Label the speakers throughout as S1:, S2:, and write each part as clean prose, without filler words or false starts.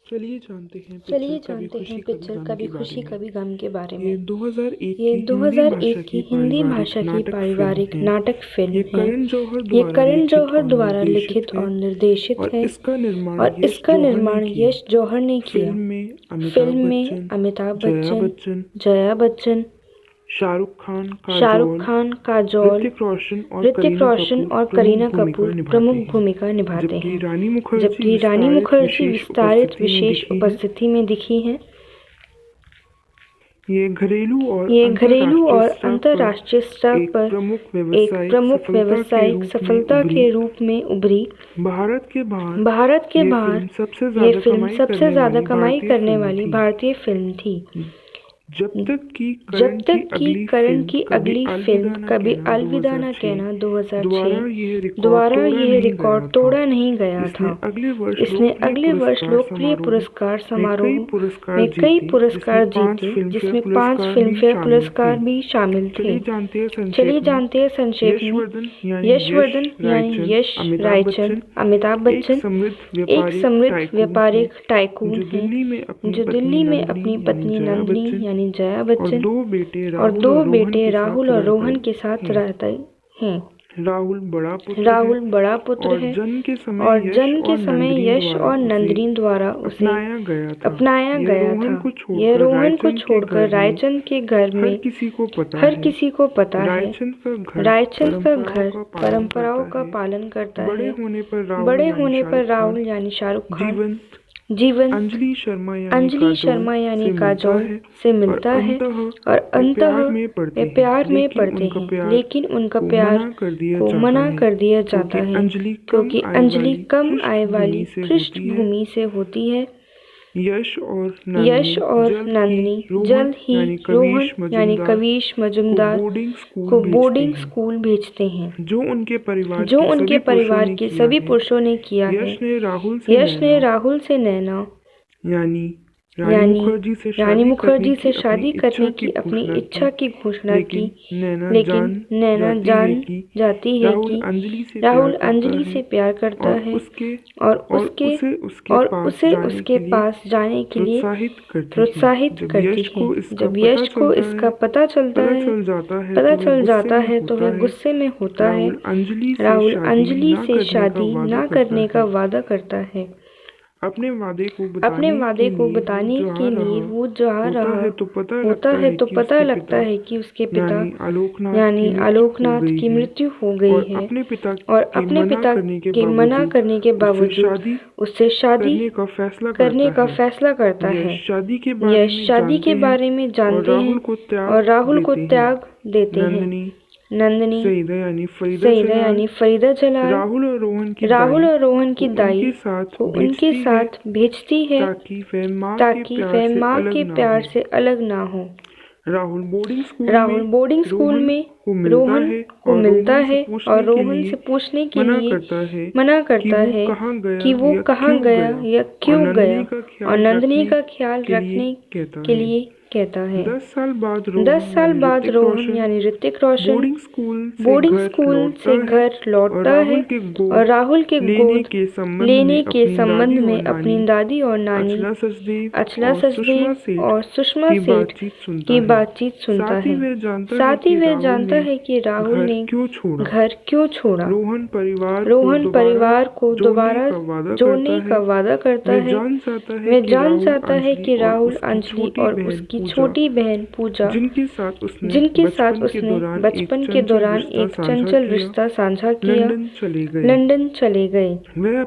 S1: चलिए जानते हैं
S2: पिक्चर कभी खुशी कभी गम के बारे में।
S1: ये 2001
S2: ये
S1: की
S2: 2001 की हिंदी भाषा की पारिवारिक नाटक फिल्म है। ये
S1: ये
S2: करण
S1: करण
S2: जौहर
S1: जौहर
S2: द्वारा
S1: द्वारा
S2: लिखित और निर्देशित
S1: और
S2: है
S1: इसका निर्माण
S2: यश जौहर ने किया। फिल्म में अमिताभ
S1: जया
S2: बच्चन,
S1: बच्चन,
S2: जया बच्चन, शाहरुख खान, काजोल, ऋतिक रोशन और करीना कपूर प्रमुख भूमिका निभाते हैं, जबकि रानी मुखर्जी विस्तारित विशेष उपस्थिति में दिखी हैं।
S1: ये
S2: ये घरेलू और अंतर्राष्ट्रीय स्तर पर एक प्रमुख व्यावसायिक सफलता के रूप में उभरी।
S1: भारत के बाहर
S2: ये फिल्म सबसे ज्यादा कमाई करने वाली भारतीय फिल्म थी।
S1: जब तक कि करण की
S2: अगली फिल्म कभी अलविदा न कहना 2006 द्वारा यह रिकॉर्ड तोड़ा नहीं गया था। इसने अगले वर्ष लोकप्रिय पुरस्कार समारोह में कई पुरस्कार जीते, जिसमें 5 फिल्मफेयर पुरस्कार भी शामिल थे। चलिए जानते हैं संक्षेप में। यशवर्धन यानी यश रायचंद अमिताभ बच्चन एक समृद्ध व्यापारिक टाइकून है, जो दिल्ली में अपनी पत्नी नंदिनी यानी जया बच्चन और 2 बेटे राहुल और रोहन के साथ रहते हैं।
S1: राहुल
S2: बड़ा पुत्र है और जन्म के समय यश और नंदिनी द्वारा उसे अपनाया गया था। यह रोहन को छोड़कर रायचंद के घर में हर किसी को पता है। रायचंद का घर परंपराओं का पालन करता है। बड़े होने पर राहुल यानी शाहरुख खान जीवन अंजलि शर्मा यानी काजोल से मिलता है और अंततः वे प्यार में पड़ते हैं, लेकिन उनका प्यार को मना कर दिया जाता है क्योंकि अंजलि कम आय वाली पृष्ठभूमि से होती है। यश और नंदिनी जल्द ही रोहन यानी कविश मजुमदार को बोर्डिंग स्कूल भेजते हैं, जो उनके परिवार के सभी पुरुषों ने किया है। यश ने राहुल से नैना रानी मुखर्जी से शादी करने की अपनी इच्छा की घोषणा की, लेकिन नैना जान जाती है कि राहुल अंजलि से प्यार करता है और उसे उसके पास जाने के लिए प्रोत्साहित करती है। जब यश को इसका पता चल जाता है तो वह गुस्से में होता है। राहुल अंजलि से शादी न करने का वादा करता है। अपने वादे को बताने के लिए वो जा रहा होता है तो पता लगता है कि उसके पिता यानी आलोकनाथ की मृत्यु हो गई है और अपने पिता के मना करने के बावजूद उससे शादी करने का फैसला करता है। यह शादी के बारे में जानते हैं और राहुल को त्याग देते हैं। नंदिनी सईदा यानी फरीदा जलाल राहुल और रोहन की दाई को उनके साथ भेजती है ताकि वह माँ के प्यार से अलग ना हो। राहुल बोर्डिंग स्कूल में रोहन को मिलता है और रोहन से पूछने के लिए मना करता है कि वो कहाँ गया या क्यों गया, और नंदिनी का ख्याल रखने के लिए कहता है। 10 साल बाद रोहन यानी ऋतिक रोशन बोर्डिंग स्कूल से घर लौटता है और राहुल के गोद लेने के संबंध में अपनी दादी और नानी अचला सचदेव और सुषमा सेठ की बातचीत सुनता है। साथ ही वह जानता है कि राहुल ने घर क्यों छोड़ा। रोहन परिवार को दोबारा जोड़ने का वादा करता है। वह जान जाता है कि राहुल अंजलि और उसकी छोटी बहन पूजा, जिनके साथ उसने बचपन के दौरान एक चंचल रिश्ता साझा किया, लंदन चले गए। वह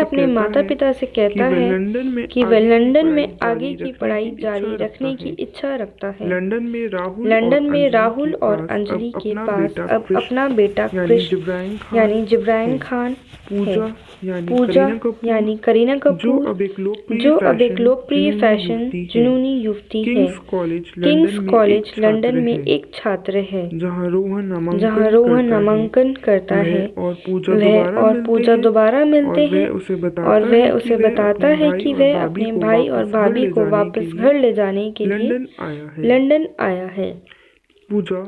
S2: अपने माता पिता से कहता है कि वह लंदन में आगे की पढ़ाई जारी रखने की इच्छा रखता है। लंदन में राहुल और अंजलि के पास अब अपना बेटा क्रिश यानी जिब्रान खान है। पूजा यानी करीना कपूर जो अब एक लोकप्रिय फैशन जुनूनी युवती है, किंग्स कॉलेज लंदन में एक छात्र है, जहां रोहन नामांकन करता है। वह और पूजा दोबारा मिलते हैं और वह उसे बताता है कि वह अपने भाई और भाभी को वापस घर ले जाने के लिए लंदन आया है।
S1: पूजा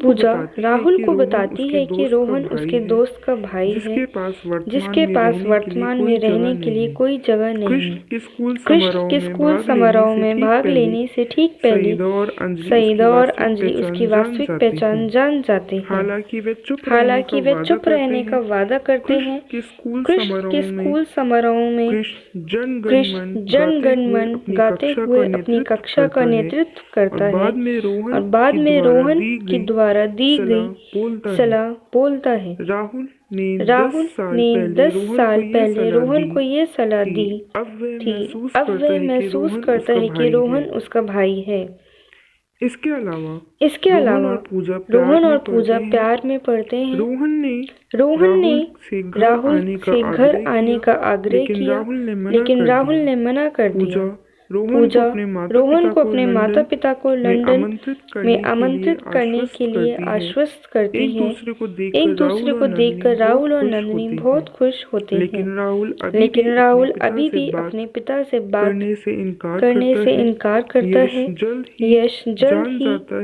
S2: पूजा राहुल को बताती है कि रोहन उसके दोस्त का भाई है, जिसके पास वर्तमान में रहने के लिए कोई जगह नहीं है। कृष्ण के स्कूल समारोह में भाग लेने से ठीक पहले सईदा और अंजलि उसकी वास्तविक पहचान जान जाते हैं। हालांकि वे चुप रहने का वादा करते हैं। कृष्ण के स्कूल समारोह में कृष्ण जन गण मन गाते हुए अपनी कक्षा का नेतृत्व करता है और बाद में रोहन के द्वारा दी गई सलाह बोलता है। राहुल ने 10 साल पहले रोहन को ये सलाह दी थी। अब वह महसूस करता है कि रोहन उसका भाई है।
S1: इसके अलावा
S2: रोहन और पूजा प्यार में पड़ते हैं। रोहन ने राहुल से घर आने का आग्रह किया, लेकिन राहुल ने मना कर दिया। पूजा रोहन को अपने माता पिता को लंदन में आमंत्रित करने के लिए आश्वस्त करती है। एक दूसरे को देखकर राहुल और नंदिनी बहुत खुश होते हैं, लेकिन राहुल अभी भी अपने पिता से बात करने से इनकार करता है। यश जल्द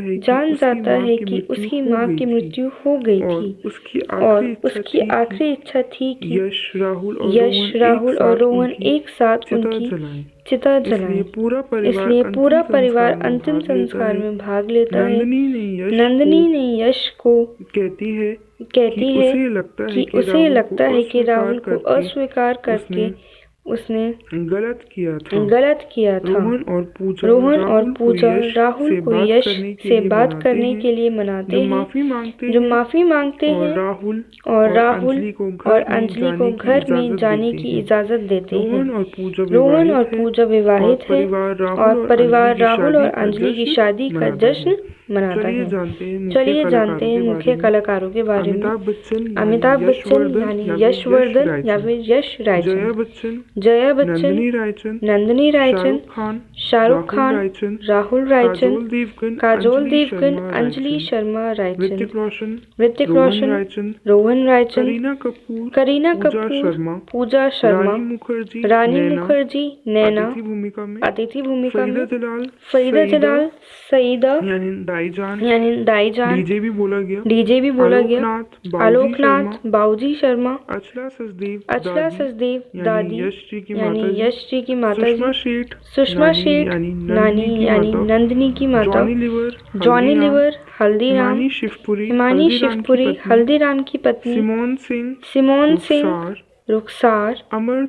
S2: ही जान जाता है कि उसकी माँ की मृत्यु हो गई थी और उसकी आखिरी इच्छा थी कि यश राहुल और रोहन एक साथ उनकी चिता जलाएं। इसलिए पूरा परिवार अंतिम संस्कार में भाग लेता है। नंदिनी ने यश को कहती है कि उसे लगता है कि राहुल को अस्वीकार करके उसने गलत किया था। रोहन और पूजा राहुल को यश से बात करने के लिए मनाते हैं, जो माफी मांगते हैं और राहुल और अंजलि को घर में जाने की इजाजत देते हैं। रोहन और पूजा विवाहित है और परिवार राहुल और अंजलि की शादी का जश्न मनाता है। चलिए जानते हैं मुख्य कलाकारों के बारे में। अमिताभ बच्चन यानी यशवर्धन या फिर यश रायचंद, जया बच्चन, नंदिनी रायचंद, शाहरुख खान, राहुल रायचंद, काजोल देवगन, अंजलि शर्मा रायचंद, ऋतिक रोशन, रोहन रायचंद, करीना कपूर, पूजा शर्मा, रानी मुखर्जी, नैना अतिथि भूमिका में, फरीदा जलाल, सईदा यानी दाईजान, डीजे भी बोला गया, आलोकनाथ, बाबूजी शर्मा, अचला सचदेव, दादी यानी यश जी की माता जी, सुषमा शेठ नानी यानी नंदिनी की माता, जॉनी लीवर, हल्दीराम, हिमानी शिवपुरी, हल्दीराम की पत्नी, सिमोन सिंह, रुखसार, अमर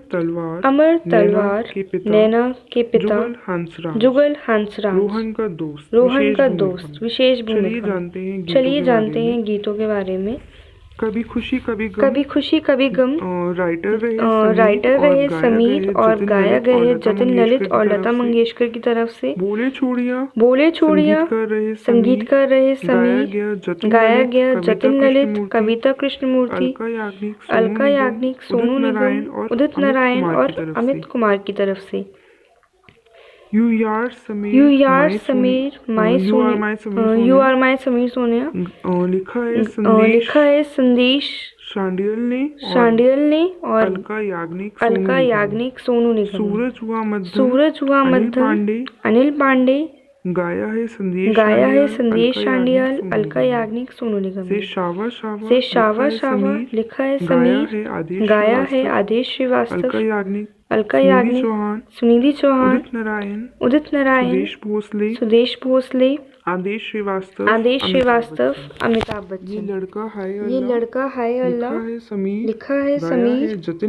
S2: तलवार, नैना के पिता, जुगल हंसराज, रोहन का दोस्त विशेष भूमिका। चलिए जानते हैं गीतों के बारे में।
S1: कभी खुशी कभी गम
S2: राइटर रहे समीर और गाया गया है जतिन ललित और लता मंगेशकर की तरफ से। बोले छोड़िया संगीत कर रहे समीर, गाया गया जतिन ललित, कविता कृष्णमूर्ति, अलका याग्निक, सोनू निगम, उदित नारायण और अमित कुमार की तरफ से।
S1: You are Sameer,
S2: You are my Sameer Sonia. लिखा है संदेश शांडियल ने और अलका याग्निक, सोनू निगम, सूरज हुआ मध्यम, अनिल पांडे,
S1: गाया है संदेश शांडियल,
S2: अलका याग्निक, सोनू निगम
S1: से
S2: शावा लिखा है समीर, गाया है आदेश श्रीवास्तव, अलका याग्निक, सुनिधि चौहान, उदित नारायण, सुदेश भोसले, आदेश श्रीवास्तव, अमिताभ बच्चन। ये लड़का है अल्लाह, लिखा है समीर,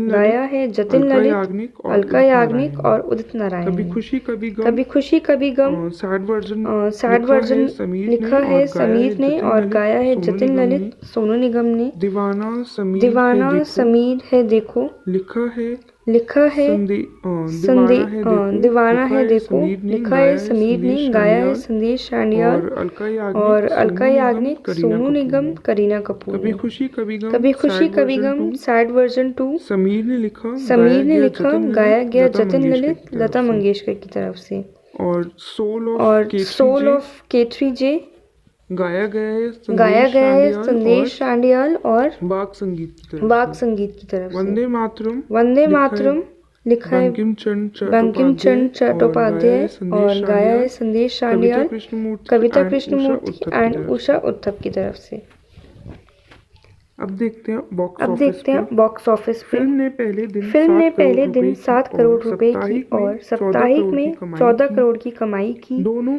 S2: गाया है जतिन ललित, अलका याग्निक और उदित नारायण। कभी खुशी कभी गम, सैड वर्जन लिखा है समीर ने और गाया है जतिन ललित, सोनू निगम ने। दीवाना समीर है देखो, लिखा है दीवाना है देखो, लिखा है समीर ने, गाया है संदेश शांडियल और अलका याग्निक, सोनू निगम, करीना कपूर। कभी खुशी कभी गम, सैड वर्जन 2 समीर ने लिखा, गाया गया जतिन ललित, लता मंगेशकर की तरफ से। और सोल ऑफ K3J गाया गया है संदेश शांडियल और बाग संगीत की तरफ। वंदे मातरम लिखा है बंकिम चंद्र चट्टोपाध्याय और गाया है संदेश शांडियाल, कविता कृष्णमूर्ति एंड उषा उत्थप की तरफ से।
S1: अब देखते हैं
S2: बॉक्स ऑफिस पे।
S1: फिल्म ने पहले दिन 7
S2: करोड़ रुपए की और साप्ताहिक में 14 करोड़ की कमाई की।
S1: दोनों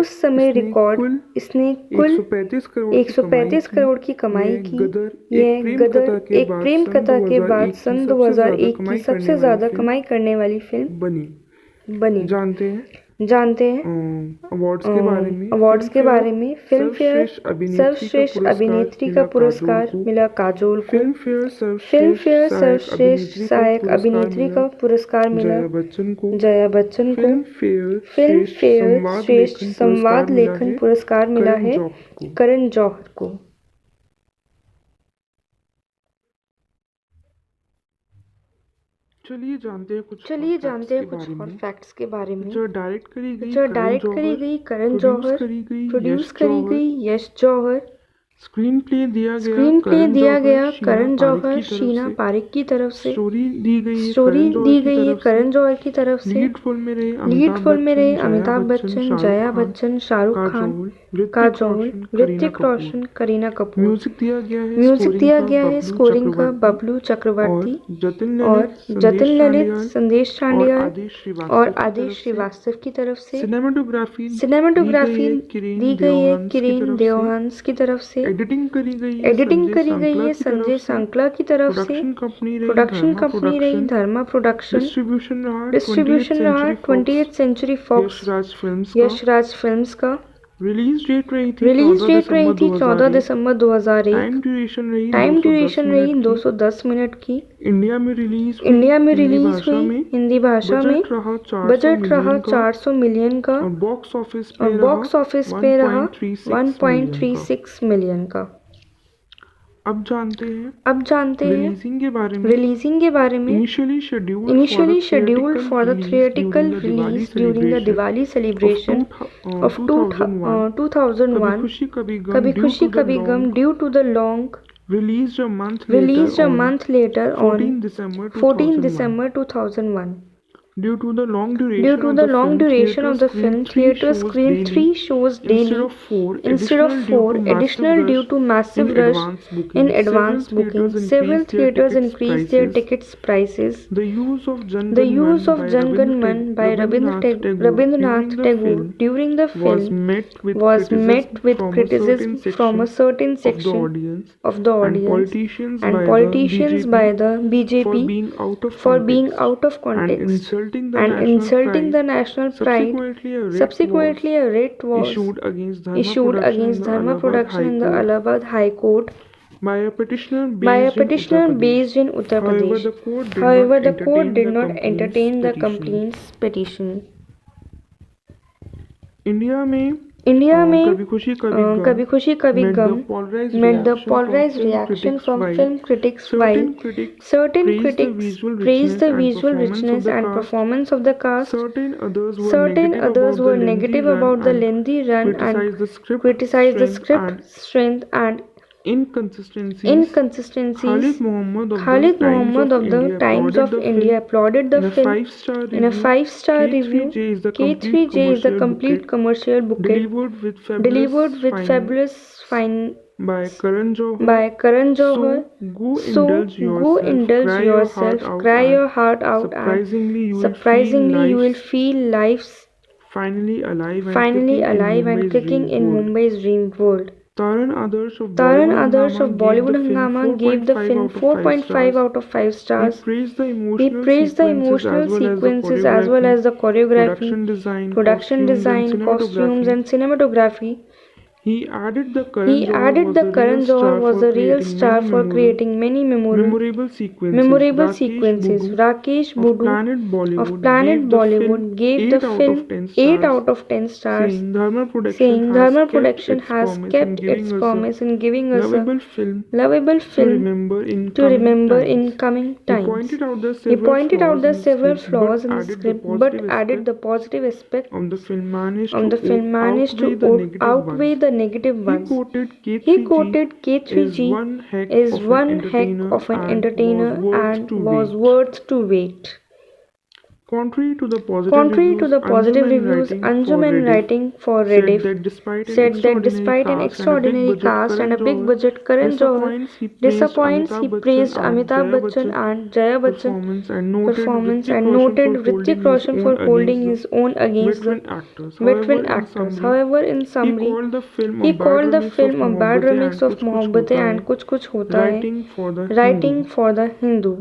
S1: उस समय रिकॉर्ड
S2: इसने कुल 135 करोड़ की कमाई की। यह गदर एक प्रेम कथा के बाद सन 2001 की सबसे ज्यादा कमाई करने वाली फिल्म बनी। जानते हैं अवार्ड्स के बारे में। फिल्म फेयर सर्वश्रेष्ठ अभिनेत्री का पुरस्कार मिला काजोल को। फिल्म फेयर सर्वश्रेष्ठ सहायक अभिनेत्री का पुरस्कार मिला जया बच्चन को। फिल्म फेयर श्रेष्ठ संवाद लेखन पुरस्कार मिला है करण जौहर को।
S1: चलिए जानते हैं कुछ
S2: और फैक्ट्स के बारे में।
S1: जो डायरेक्ट करी गई
S2: करण जौहर, प्रोड्यूस करी गई यश जौहर,
S1: स्क्रीन प्ले
S2: दिया गया करण जौहर शीना पारिक की तरफ से।
S1: स्टोरी दी गई है
S2: करण जौहर की तरफ से।
S1: लीड फिल्म में रहे
S2: अमिताभ बच्चन, जया बच्चन, शाहरुख खान, काजोल, ऋतिक रोशन, करीना कपूर।
S1: म्यूजिक दिया गया है
S2: स्कोरिंग का बबलू चक्रवर्ती और जतिन ललित, संदेश शांडियाल और आदेश श्रीवास्तव की तरफ से।
S1: सिनेमाटोग्राफी
S2: दी गई है किरण देओहांस की तरफ से।
S1: एडिटिंग करी गई है
S2: संजय सांकला की तरफ से। प्रोडक्शन कंपनी रही धर्मा प्रोडक्शन। डिस्ट्रीब्यूशन रहा 20th century fox Yash Raj films का।
S1: रिलीज डेट रही
S2: थी 14 दिसंबर 2001। टाइम ड्यूरेशन रही 210 मिनट की।
S1: इंडिया में रिलीज हुई
S2: हिंदी भाषा में। बजट रहा 400 मिलियन का
S1: और बॉक्स ऑफिस
S2: पे रहा 1.36 मिलियन का।
S1: अब जानते हैं
S2: रिलीजिंग के बारे में।
S1: Initially
S2: scheduled for the theatrical release during the Diwali celebration of 2001। Kabhi Khushi Kabhi Gham due to the long
S1: released a month
S2: later on
S1: 14
S2: December 2001.
S1: Due to the long
S2: duration of the film, theaters screened 3 shows daily instead of 4 additional due to massive rush in advance booking. Several theaters increased their tickets prices.
S1: The use of
S2: Jan Gan Man by Rabindranath Tagore during the film was met with criticism from a certain section of the audience and politicians by the BJP for being out of context and insulting the national pride. Subsequently, a writ was issued against Dharma Production in the Allahabad High Court
S1: by a petitioner
S2: based in Uttar Pradesh. However, the court did not entertain the complaint's petition.
S1: India में
S2: कभी खुशी कभी गम met the polarized reaction from film critics while certain critics praised the visual richness and performance of the cast. Certain others were negative about the lengthy run and criticized the script strength and inconsistencies. Khalid Muhammad of the Times of India applauded the film in a 5-star review. K3J is the complete commercial bouquet delivered with fabulous fine
S1: by Karan
S2: Johar. So go indulge yourself, cry your heart out, and surprisingly you will feel life's
S1: finally
S2: alive and kicking in Mumbai's dream world.
S1: Taran
S2: Adarsh of Bollywood Hungama gave the film 4.5 out of 5 stars. He praised the emotional sequences as well as the choreography, production design, costumes and cinematography.
S1: He added the
S2: Karan Johar was a real star for creating many memorable sequences. Rakesh Budu of Planet Bollywood gave the film 8 out of 10 stars, saying Dharma Production has kept its promise in giving us a lovable film to remember in coming times. He pointed out the several flaws in the script but added the positive aspect of the film managed to outweigh the negative
S1: He
S2: ones.
S1: quoted
S2: He
S1: K3G
S2: quoted
S1: as
S2: K3G
S1: one heck
S2: is
S1: of an
S2: one heck
S1: entertainer
S2: of an
S1: and
S2: entertainer
S1: was worth
S2: and
S1: to
S2: was
S1: wait.
S2: worth to wait.
S1: Contrary to the positive
S2: Contrary to
S1: reviews,
S2: the positive reviews, Anjuman
S1: Rediff
S2: writing for
S1: said
S2: Rediff
S1: that despite an
S2: said that
S1: extraordinary
S2: despite an
S1: cast and a big
S2: extraordinary
S1: budget,
S2: cast and
S1: Karan
S2: a big
S1: Johar
S2: budget, Karan Johar disappoints. He praised Amitabh Bachchan and Jaya Bachchan performance and noted Hrithik Roshan for holding his own against the veteran actors. However, in summary, he called the film a bad remix of Mohabbatein and Kuch Kuch Hota Hai, writing for the Hindu.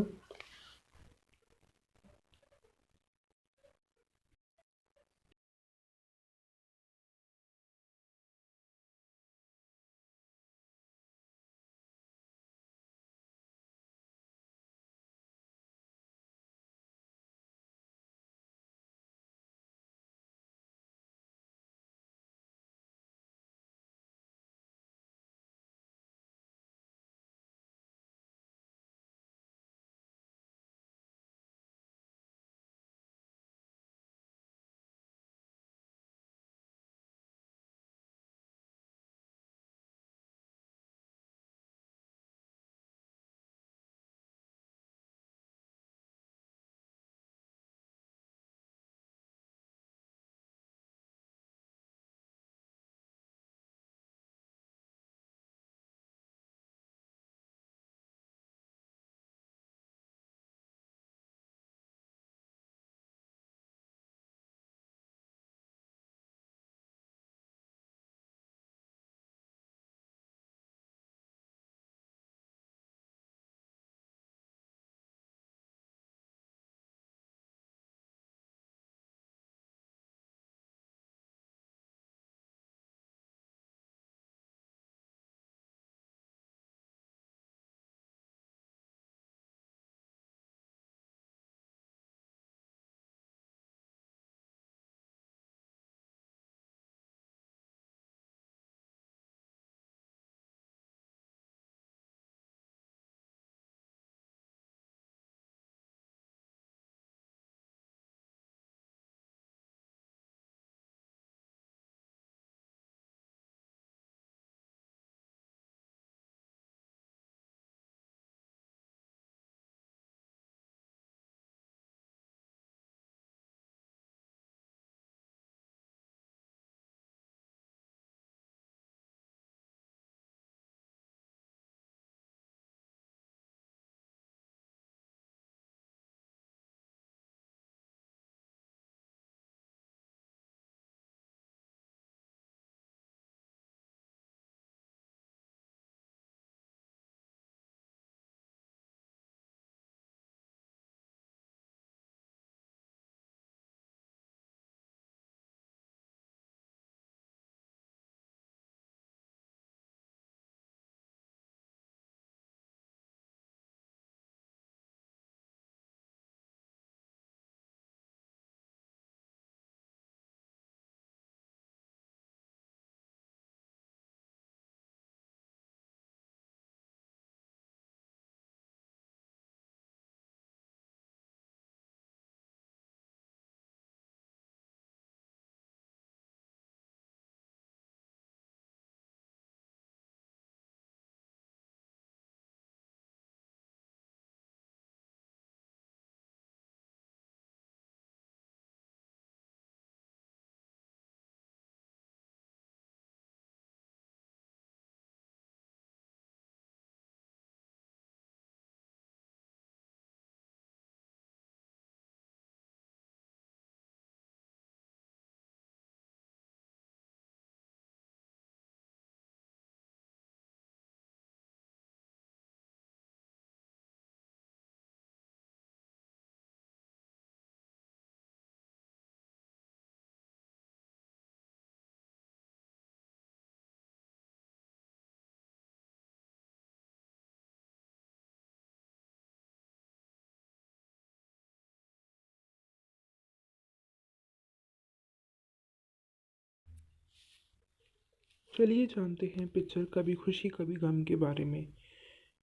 S1: चलिए जानते हैं picture कभी खुशी कभी गम के बारे में।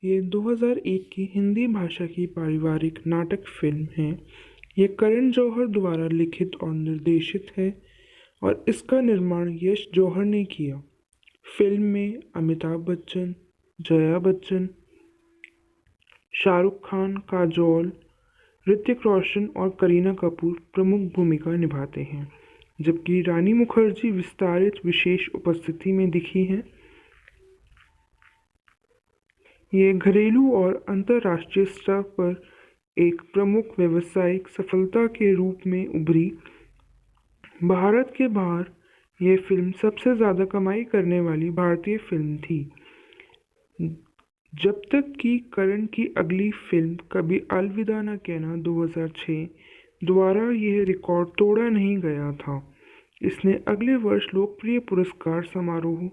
S1: ये 2001 की हिंदी भाषा की पारिवारिक नाटक फिल्म है। ये करण जौहर द्वारा लिखित और निर्देशित है और इसका निर्माण यश जौहर ने किया। फिल्म में अमिताभ बच्चन, जया बच्चन, शाहरुख खान, काजोल, ऋतिक रोशन और करीना कपूर प्रमुख भूमिका निभाते हैं, जबकि रानी मुखर्जी विस्तारित विशेष उपस्थिति में दिखी हैं। ये घरेलू और अंतर्राष्ट्रीय स्तर पर एक प्रमुख व्यावसायिक सफलता के रूप में उभरी। भारत के बाहर ये फिल्म सबसे ज़्यादा कमाई करने वाली भारतीय फिल्म थी, जब तक कि करण की अगली फिल्म कभी अलविदा न कहना 2006 द्वारा यह रिकॉर्ड तोड़ा नहीं गया था। इसने अगले वर्ष लोकप्रिय पुरस्कार समारोह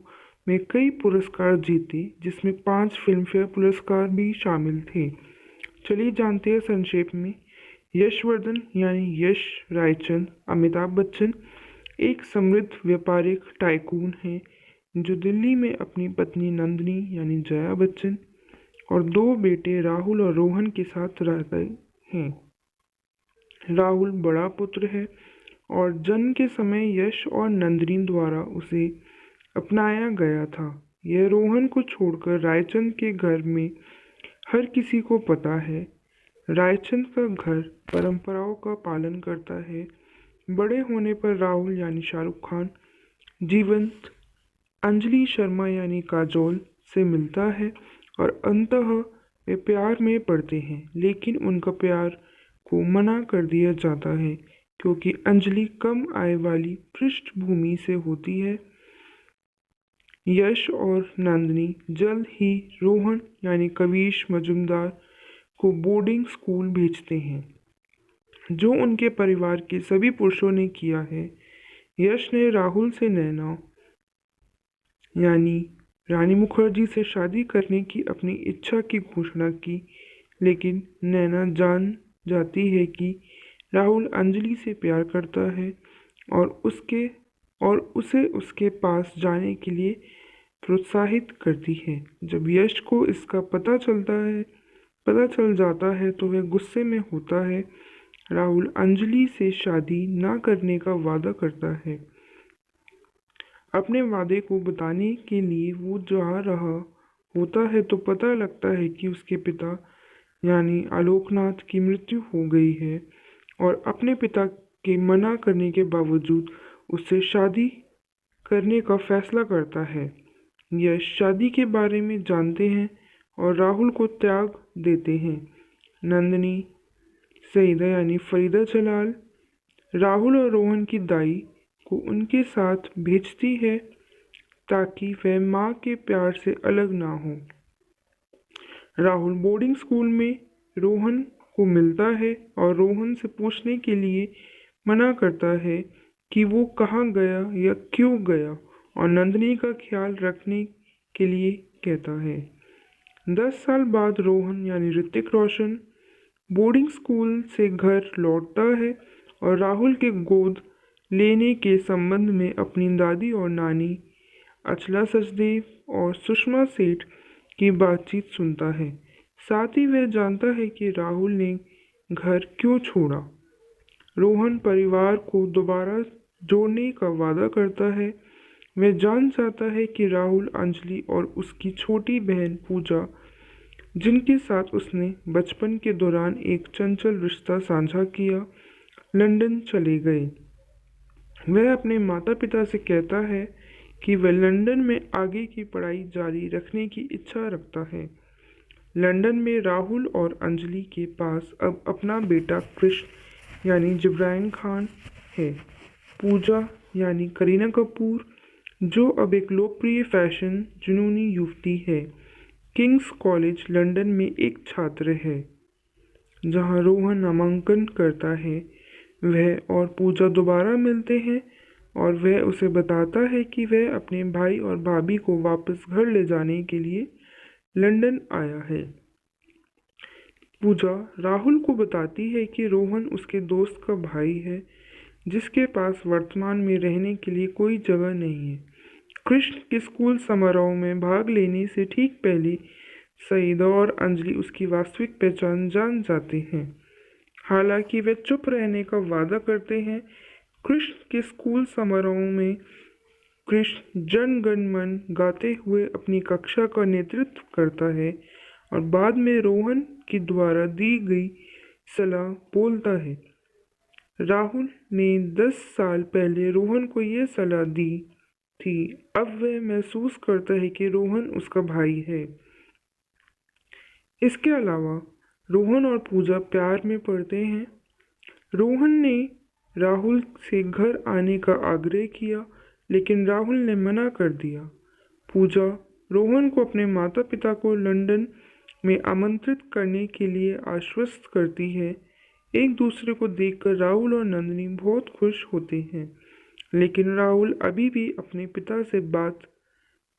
S1: में कई पुरस्कार जीते, जिसमें 5 फिल्मफेयर पुरस्कार भी शामिल थे। चलिए जानते हैं संक्षेप में। यशवर्धन यानी यश रायचंद अमिताभ बच्चन एक समृद्ध व्यापारिक टाइकून हैं जो दिल्ली में अपनी पत्नी नंदिनी यानी जया बच्चन और 2 बेटे राहुल और रोहन के साथ रहते हैं। राहुल बड़ा पुत्र है और जन्म के समय यश और नंदिनी द्वारा उसे अपनाया गया था। यह रोहन को छोड़कर रायचंद के घर में हर किसी को पता है। रायचंद का घर परंपराओं का पालन करता है। बड़े होने पर राहुल यानी शाहरुख खान जीवंत अंजलि शर्मा यानी काजोल से मिलता है और अंततः वे प्यार में पड़ते हैं, लेकिन उनका प्यार को मना कर दिया जाता है क्योंकि अंजलि कम आय वाली पृष्ठभूमि से होती है। यश और नंदिनी जल्द ही रोहन यानी कविश मजुमदार को बोर्डिंग स्कूल भेजते हैं, जो उनके परिवार के सभी पुरुषों ने किया है। यश ने राहुल से नैना यानी रानी मुखर्जी से शादी करने की अपनी इच्छा की घोषणा की, लेकिन नैना जान जाती है कि राहुल अंजलि से प्यार करता है और उसे उसके पास जाने के लिए प्रोत्साहित करती है। जब यश को इसका पता चल जाता है तो वह गुस्से में होता है। राहुल अंजलि से शादी न करने का वादा करता है। अपने वादे को बताने के लिए वो जा रहा होता है तो पता लगता है कि उसके पिता यानी आलोकनाथ की मृत्यु हो गई है और अपने पिता के मना करने के बावजूद उससे शादी करने का फैसला करता है। यह शादी के बारे में जानते हैं और राहुल को त्याग देते हैं। नंदिनी सईदा यानी फरीदा जलाल राहुल और रोहन की दाई को उनके साथ भेजती है ताकि वह माँ के प्यार से अलग ना हो। राहुल बोर्डिंग स्कूल में रोहन को मिलता है और रोहन से पूछने के लिए मना करता है कि वो कहाँ गया या क्यों गया, और नंदिनी का ख्याल रखने के लिए कहता है। 10 साल बाद रोहन यानी ऋतिक रोशन बोर्डिंग स्कूल से घर लौटता है और राहुल के गोद लेने के संबंध में अपनी दादी और नानी अचला सचदेव और सुषमा सेठ की बातचीत सुनता है। साथ ही वह जानता है कि राहुल ने घर क्यों छोड़ा। रोहन परिवार को दोबारा जोड़ने का वादा करता है। वह जान जाता है कि राहुल अंजलि और उसकी छोटी बहन पूजा, जिनके साथ उसने बचपन के दौरान एक चंचल रिश्ता साझा किया, लंदन चले गए। वह अपने माता पिता से कहता है कि वह लंदन में आगे की पढ़ाई जारी रखने की इच्छा रखता है। लंदन में राहुल और अंजलि के पास अब अपना बेटा कृष्ण यानी जिब्रान खान है। पूजा यानी करीना कपूर, जो अब एक लोकप्रिय फैशन जुनूनी युवती है, किंग्स कॉलेज लंदन में एक छात्र है, जहां रोहन नामांकन करता है। वह और पूजा दोबारा मिलते हैं और वह उसे बताता है कि वह अपने भाई और भाभी को वापस घर ले जाने के लिए लंदन आया है। पूजा राहुल को बताती है कि रोहन उसके दोस्त का भाई है, जिसके पास वर्तमान में रहने के लिए कोई जगह नहीं है। कृष्ण के स्कूल समारोह में भाग लेने से ठीक पहले सईदा और अंजलि उसकी वास्तविक पहचान जान जाते हैं। हालांकि वे चुप रहने का वादा करते हैं। कृष्ण के स्कूल समारोह में कृष्ण जन गण मन गाते हुए अपनी कक्षा का नेतृत्व करता है और बाद में रोहन के द्वारा दी गई सलाह बोलता है। राहुल ने 10 साल पहले रोहन को यह सलाह दी थी। अब वह महसूस करता है कि रोहन उसका भाई है। इसके अलावा रोहन और पूजा प्यार में पड़ते हैं। रोहन ने राहुल से घर आने का आग्रह किया, लेकिन राहुल ने मना कर दिया। पूजा रोहन को अपने माता पिता को लंदन में आमंत्रित करने के लिए आश्वस्त करती है। एक दूसरे को देखकर राहुल और नंदिनी बहुत खुश होते हैं, लेकिन राहुल अभी भी अपने पिता से बात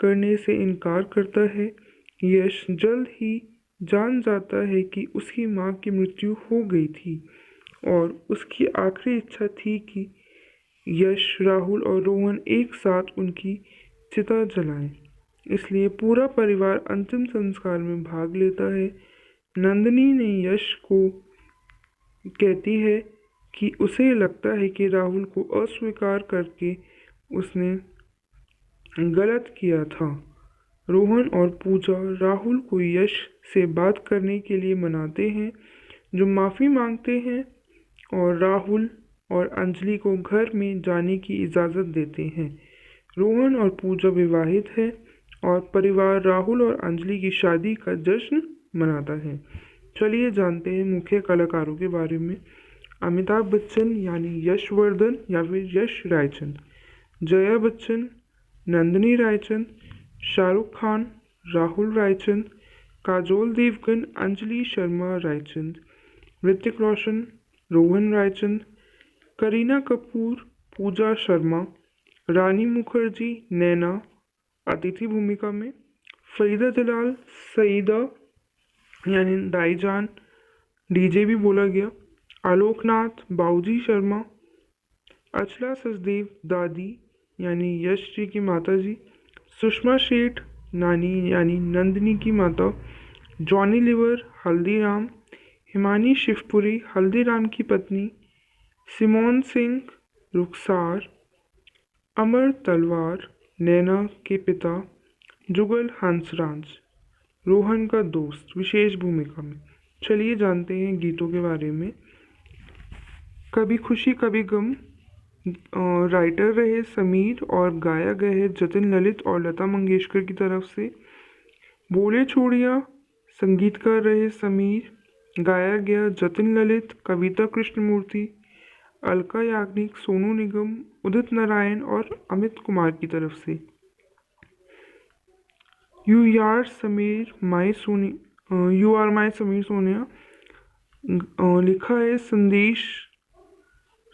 S1: करने से इनकार करता है। यश जल्द ही जान जाता है कि उसकी माँ की मृत्यु हो गई थी और उसकी आखिरी इच्छा थी कि यश, राहुल और रोहन एक साथ उनकी चिता जलाएं। इसलिए पूरा परिवार अंतिम संस्कार में भाग लेता है। नंदिनी ने यश को कहती है कि उसे लगता है कि राहुल को अस्वीकार करके उसने गलत किया था। रोहन और पूजा राहुल को यश से बात करने के लिए मनाते हैं, जो माफ़ी मांगते हैं और राहुल और अंजलि को घर में जाने की इजाज़त देते हैं। रोहन और पूजा विवाहित है और परिवार राहुल और अंजलि की शादी का जश्न मनाता है। चलिए जानते हैं मुख्य कलाकारों के बारे में। अमिताभ बच्चन यानी यशवर्धन या फिर यश रायचंद, जया बच्चन, नंदिनी रायचंद, शाहरुख खान, राहुल रायचंद, काजोल देवगन, अंजलि शर्मा रायचंद, ऋतिक रोशन, रोहन रायचंद, करीना कपूर, पूजा शर्मा, रानी मुखर्जी, नैना अतिथि भूमिका में, फरीदा जलाल, सईदा यानी दाईजान, डीजे भी बोला गया, आलोकनाथ, बाबूजी शर्मा, अचला सचदेव, दादी यानी यश जी की माता जी, सुषमा शेठ, नानी यानी नंदिनी की माता, जॉनी लीवर, हल्दीराम, हिमानी शिवपुरी, हल्दीराम की पत्नी, सिमोन सिंह, रुखसार, अमर तलवार, नैना के पिता, जुगल हंसराज, रोहन का दोस्त विशेष भूमिका में। चलिए जानते हैं गीतों के बारे में। कभी खुशी कभी गम राइटर रहे समीर और गाया गया है जतिन ललित और लता मंगेशकर की तरफ से। बोले चूड़ियाँ संगीतकार रहे समीर, गाया गया जतिन ललित, कविता कृष्णमूर्ति, अलका याग्निक, सोनू निगम, उदित नारायण और अमित कुमार की तरफ से। यू आर समीर माई सोनिया लिखा है संदेश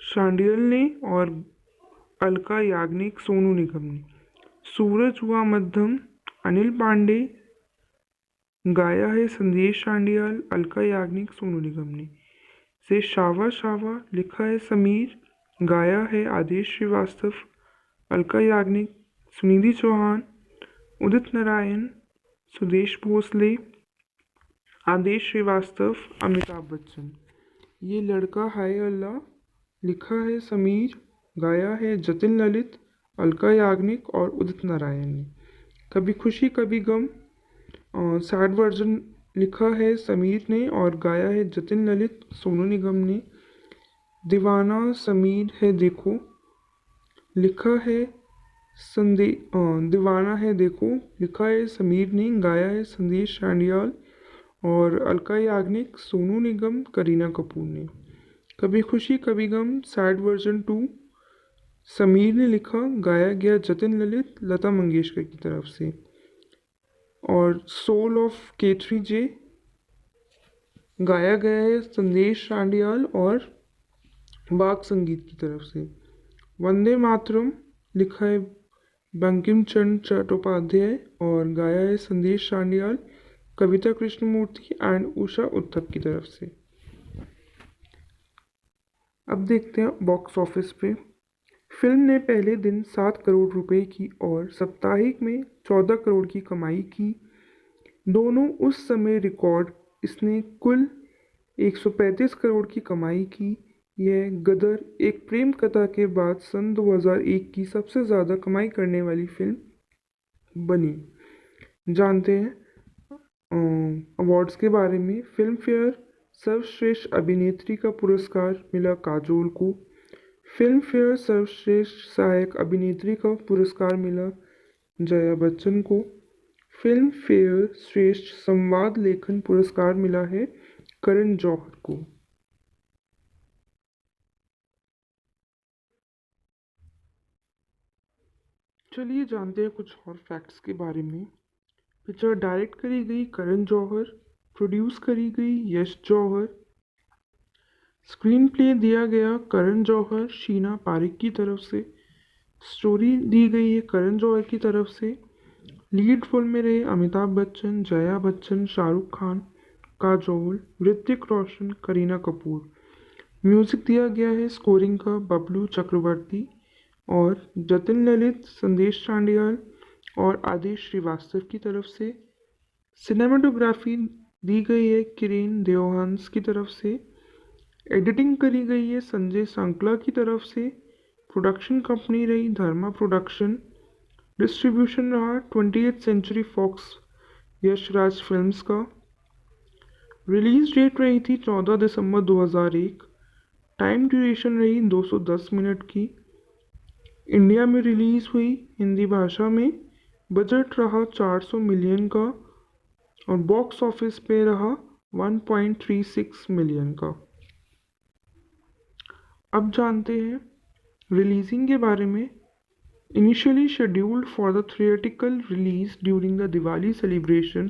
S1: शांडियल ने और अलका याग्निक, सोनू निगम ने। सूरज हुआ मध्यम अनिल पांडे, गाया है संदेश शांडियल, अलका याग्निक, सोनू निगम ने। से शावा शावा लिखा है समीर, गाया है आदेश श्रीवास्तव, अलका याग्निक, सुनिधि चौहान, उदित नारायण, सुदेश भोसले, आदेश श्रीवास्तव, अमिताभ बच्चन। ये लड़का हाय अल्लाह लिखा है समीर, गाया है जतिन ललित, अलका याग्निक और उदित नारायण ने। कभी खुशी कभी गम सैड वर्जन लिखा है समीर ने और गाया है जतिन ललित, सोनू निगम ने। दीवाना समीर है देखो लिखा है दीवाना है देखो लिखा है समीर ने, गाया है संदेश शांडियाल और अलका याग्निक, सोनू निगम, करीना कपूर ने। कभी खुशी कभी गम सैड वर्जन 2 समीर ने लिखा, गाया गया जतिन ललित, लता मंगेशकर की तरफ से। और सोल ऑफ K3J गाया गया है संदेश शांडियाल और बाग संगीत की तरफ से। वंदे मातरम लिखा है बंकिम चंद्र चट्टोपाध्याय और गाया है संदेश शांडियाल, कविता कृष्णमूर्ति एंड उषा उत्थप की तरफ से। अब देखते हैं बॉक्स ऑफिस पे। फिल्म ने पहले दिन 7 करोड़ रुपए की और साप्ताहिक में 14 करोड़ की कमाई की। दोनों उस समय रिकॉर्ड। इसने कुल 135 करोड़ की कमाई की। यह गदर एक प्रेम कथा के बाद सन 2001 की सबसे ज़्यादा कमाई करने वाली फिल्म बनी। जानते हैं अवार्ड्स के बारे में। फिल्म फेयर सर्वश्रेष्ठ अभिनेत्री का पुरस्कार मिला काजोल को। फिल्म फेयर सर्वश्रेष्ठ सहायक अभिनेत्री का पुरस्कार मिला जया बच्चन को। फिल्म फेयर श्रेष्ठ संवाद लेखन पुरस्कार मिला है करण जौहर को। चलिए जानते हैं कुछ और फैक्ट्स के बारे में। पिक्चर डायरेक्ट करी गई करण जौहर, प्रोड्यूस करी गई यश जौहर, स्क्रीन प्ले दिया गया करण जौहर शीना पारिक की तरफ से, स्टोरी दी गई है करण जौहर की तरफ से, लीड रोल में रहे अमिताभ बच्चन, जया बच्चन, शाहरुख खान, काजोल, ऋतिक रोशन, करीना कपूर। म्यूजिक दिया गया है स्कोरिंग का बबलू चक्रवर्ती और जतिन ललित, संदेश चांडियाल और आदेश श्रीवास्तव की तरफ से। सिनेमाटोग्राफी दी गई है किरेन देओहांस की तरफ से। एडिटिंग करी गई है संजय सांकला की तरफ से। प्रोडक्शन कंपनी रही धर्मा प्रोडक्शन। डिस्ट्रीब्यूशन रहा 20th century fox Yash Raj films का। रिलीज डेट रही थी 14 दिसंबर 2001। टाइम ड्यूरेशन रही 210 मिनट की। इंडिया में रिलीज हुई हिंदी भाषा में। बजट रहा 400 मिलियन का और बॉक्स ऑफिस पे रहा 1.36 मिलियन का। अब जानते हैं रिलीजिंग के बारे में। Initially scheduled for the theatrical release during the Diwali celebration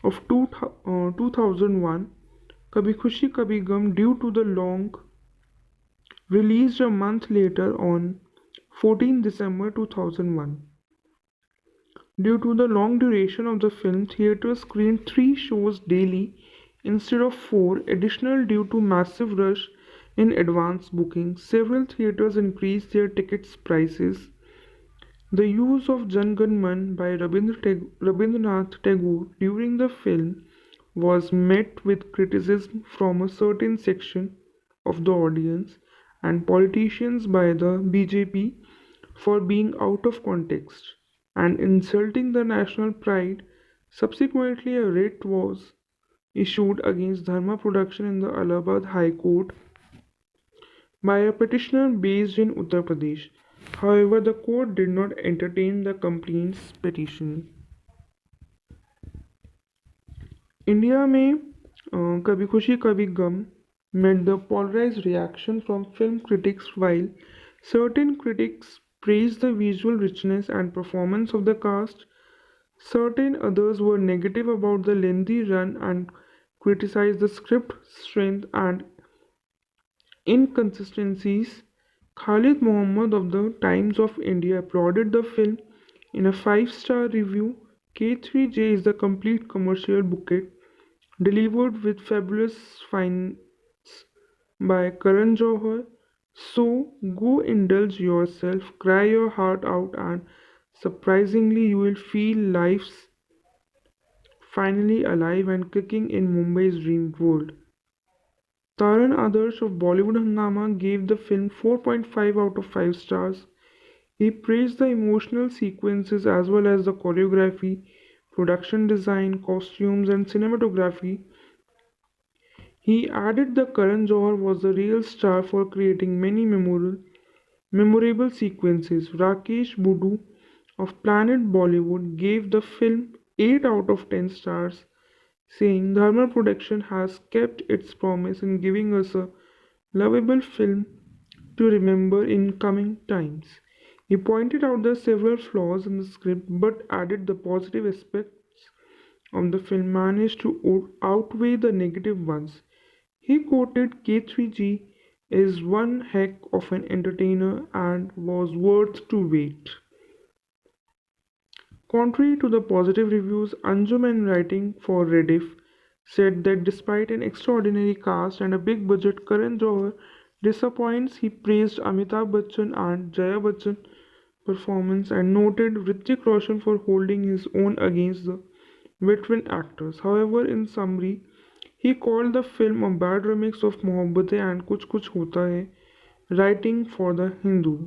S1: of 2001, Kabhi Khushi Kabhi Gum, due to the long released a month later on 14 December 2001. Due to the long duration of the film, theaters screened 3 shows daily instead of 4 additional due to massive rush in advance booking. Several theaters increased their tickets prices. The use of Jan Gan Man by Rabindranath Tagore during the film was met with criticism from a certain section of the audience and politicians by the BJP for being out of context and insulting the national pride. Subsequently, a writ was issued against Dharma Production in the Allahabad High Court by a petitioner based in Uttar Pradesh. However, the court did not entertain the complaint's petition. India में कभी खुशी कभी गम met the polarized reaction from film critics. While certain critics praised the visual richness and performance of the cast, certain others were negative about the lengthy run and criticized the script strength and inconsistencies. Khalid Muhammad of the Times of India applauded the film in a 5-star review. K3J is the complete commercial bouquet delivered with fabulous finds by Karan Johar. So go indulge yourself, cry your heart out, and surprisingly you will feel life's finally alive and kicking in Mumbai's dream world. Taran Adarsh of Bollywood Hungama gave the film 4.5 out of 5 stars. He praised the emotional sequences as well as the choreography, production design, costumes, and cinematography. He added that Karan Johar was the real star for creating many memorable sequences. Rakesh Budu of Planet Bollywood gave the film 8 out of 10 stars, saying Dharma Production has kept its promise in giving us a lovable film to remember in coming times. He pointed out the several flaws in the script but added the positive aspects of the film managed to outweigh the negative ones. He quoted K3G is one heck of an entertainer and was worth to wait. Contrary to the positive reviews, Anjuman, writing for Rediff, said that despite an extraordinary cast and a big budget, Karan Johar disappoints. He praised Amitabh Bachchan and Jaya Bachchan performance and noted Hrithik Roshan for holding his own against the veteran actors. However, in summary, He called the film a bad remix of Mohabbatein and Kuch Kuch Hota Hai, writing for The Hindu.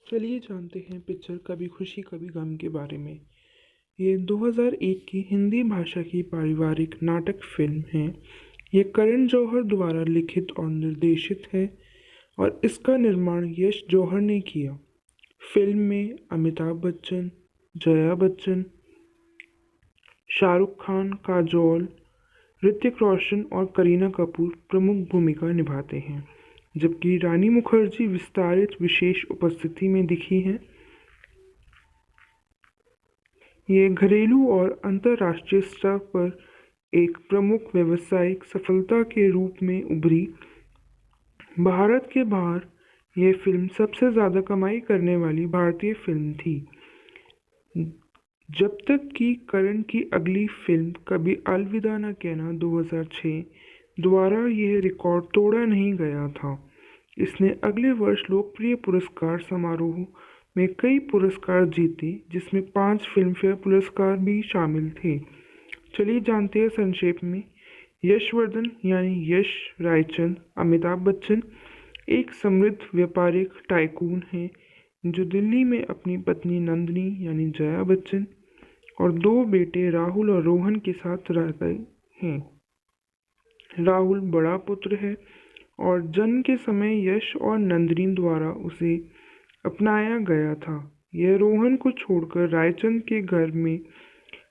S1: चलिए जानते हैं picture कभी खुशी कभी गम के बारे में। ये 2001 की हिंदी भाषा की पारिवारिक नाटक फिल्म है। ये करण जौहर द्वारा लिखित और निर्देशित है और इसका निर्माण यश जौहर ने किया। फिल्म में अमिताभ बच्चन, जया बच्चन, शाहरुख खान, काजोल, ऋतिक रोशन और करीना कपूर प्रमुख भूमिका निभाते हैं, जबकि रानी मुखर्जी विस्तारित विशेष उपस्थिति में दिखी हैं। ये घरेलू और अंतर्राष्ट्रीय स्तर पर एक प्रमुख व्यावसायिक सफलता के रूप में उभरी। भारत के बाहर यह फिल्म सबसे ज़्यादा कमाई करने वाली भारतीय फिल्म थी, जब तक कि करण की अगली फिल्म कभी अलविदा न कहना 2006 द्वारा यह रिकॉर्ड तोड़ा नहीं गया था। इसने अगले वर्ष लोकप्रिय पुरस्कार समारोह में कई पुरस्कार जीते, जिसमें 5 फिल्मफेयर पुरस्कार भी शामिल थे। चलिए जानते हैं संक्षेप में। यशवर्धन यानी यश रायचंद अमिताभ बच्चन एक समृद्ध व्यापारिक टाइकून हैं जो दिल्ली में अपनी पत्नी नंदिनी यानी जया बच्चन और 2 बेटे राहुल और रोहन के साथ रहते हैं। राहुल बड़ा पुत्र है और जन्म के समय यश और नंदिनी द्वारा उसे अपनाया गया था। यह रोहन को छोड़कर रायचंद के घर में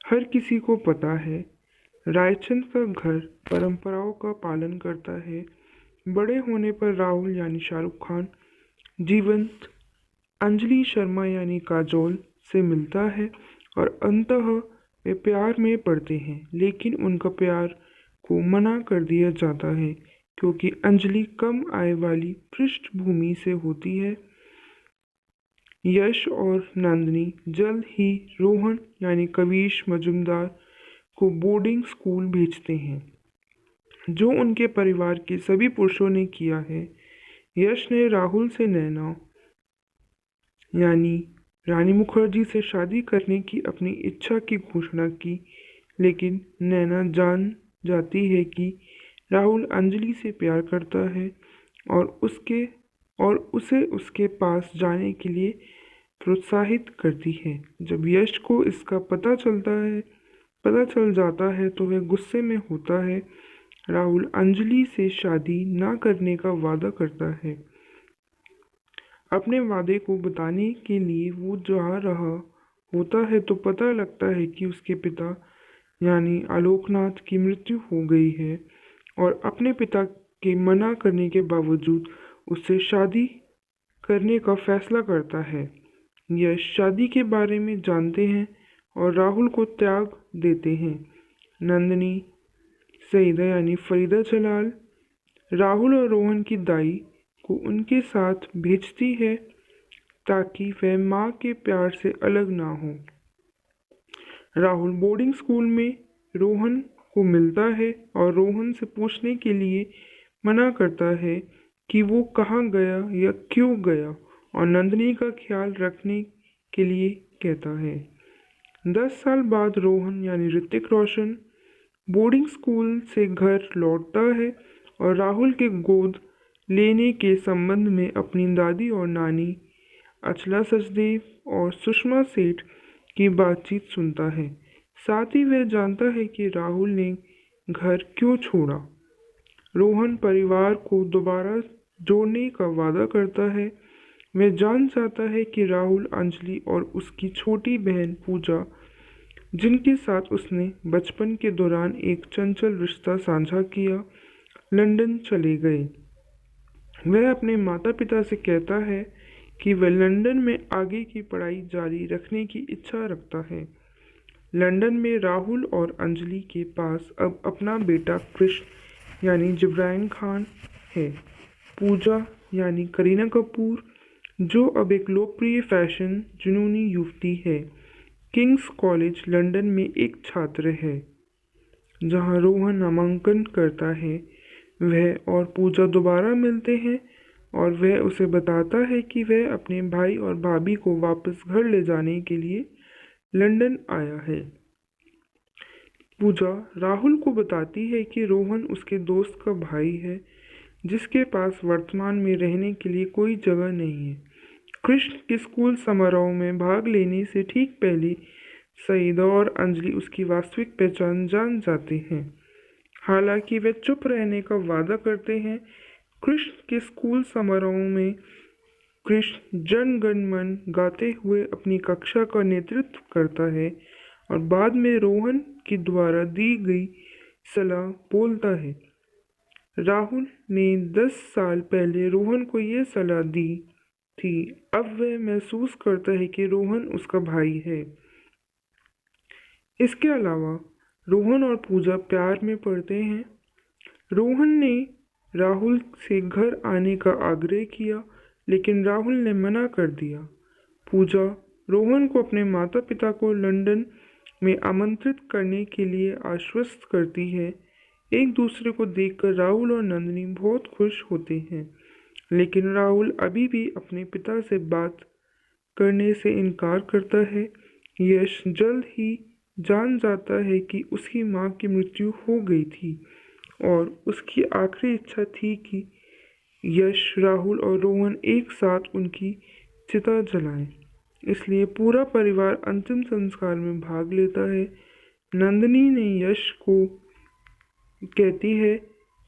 S1: हर किसी को पता है। रायचंद का घर परंपराओं का पालन करता है। बड़े होने पर राहुल यानी शाहरुख खान जीवंत अंजलि शर्मा यानी काजोल से मिलता है और अंततः वे प्यार में पड़ते हैं, लेकिन उनका प्यार को मना कर दिया जाता है क्योंकि अंजलि कम आय वाली पृष्ठभूमि से होती है। यश और नंदिनी जल्द ही रोहन यानी कविश मजुमदार को बोर्डिंग स्कूल भेजते हैं, जो उनके परिवार के सभी पुरुषों ने किया है। यश ने राहुल से नैना यानी रानी मुखर्जी से शादी करने की अपनी इच्छा की घोषणा की, लेकिन नैना जान जाती है कि राहुल अंजलि से प्यार करता है और उसे उसके पास जाने के लिए प्रोत्साहित करती है। जब यश को इसका पता चल जाता है तो वह गुस्से में होता है। राहुल अंजलि से शादी ना करने का वादा करता है। अपने वादे को बताने के लिए वो जा रहा होता है तो पता लगता है कि उसके पिता यानी आलोकनाथ की मृत्यु हो गई है और अपने पिता के मना करने के बावजूद उससे शादी करने का फैसला करता है। यश शादी के बारे में जानते हैं और राहुल को त्याग देते हैं। नंदिनी सईदा यानी फरीदा जलाल राहुल और रोहन की दाई को उनके साथ भेजती है ताकि वह माँ के प्यार से अलग ना हो। राहुल बोर्डिंग स्कूल में रोहन को मिलता है और रोहन से पूछने के लिए मना करता है कि वो कहाँ गया या क्यों गया और नंदिनी का ख्याल रखने के लिए कहता है। 10 साल बाद रोहन यानी ऋतिक रोशन बोर्डिंग स्कूल से घर लौटता है और राहुल के गोद लेने के संबंध में अपनी दादी और नानी अचला सचदेव और सुषमा सेठ की बातचीत सुनता है। साथ ही वह जानता है कि राहुल ने घर क्यों छोड़ा। रोहन परिवार को दोबारा जोड़ने का वादा करता है। वह जान जाता है कि राहुल अंजलि और उसकी छोटी बहन पूजा जिनके साथ उसने बचपन के दौरान एक चंचल रिश्ता साझा किया लंदन चले गए। वह अपने माता पिता से कहता है कि वह लंदन में आगे की पढ़ाई जारी रखने की इच्छा रखता है। लंदन में राहुल और अंजलि के पास अब अपना बेटा कृष्ण यानी जिब्रान खान है। पूजा यानी करीना कपूर जो अब एक लोकप्रिय फैशन जुनूनी युवती है, किंग्स कॉलेज लंदन में एक छात्र है जहां रोहन नामांकन करता है। वह और पूजा दोबारा मिलते हैं और वह उसे बताता है कि वह अपने भाई और भाभी को वापस घर ले जाने के लिए लंदन आया है। पूजा राहुल को बताती है कि रोहन उसके दोस्त का भाई है जिसके पास वर्तमान में रहने के लिए कोई जगह नहीं है। कृष्ण के स्कूल समारोह में भाग लेने से ठीक पहले सईदा और अंजलि उसकी वास्तविक पहचान जान जाते हैं। हालांकि वे चुप रहने का वादा करते हैं। कृष्ण के स्कूल समारोह में कृष्ण जन गण मन गाते हुए अपनी कक्षा का नेतृत्व करता है और बाद में रोहन के द्वारा दी गई सलाह बोलता है। राहुल ने 10 साल पहले रोहन को यह सलाह दी थी। अब वह महसूस करता है कि रोहन उसका भाई है। इसके अलावा रोहन और पूजा प्यार में पड़ते हैं। रोहन ने राहुल से घर आने का आग्रह किया लेकिन राहुल ने मना कर दिया। पूजा रोहन को अपने माता पिता को लंदन में आमंत्रित करने के लिए आश्वस्त करती है। एक दूसरे को देखकर राहुल और नंदिनी बहुत खुश होते हैं लेकिन राहुल अभी भी अपने पिता से बात करने से इनकार करता है। यश जल्द ही जान जाता है कि उसकी माँ की मृत्यु हो गई थी और उसकी आखिरी इच्छा थी कि यश राहुल और रोहन एक साथ उनकी चिता जलाएं। इसलिए पूरा परिवार अंतिम संस्कार में भाग लेता है। नंदिनी ने यश को कहती है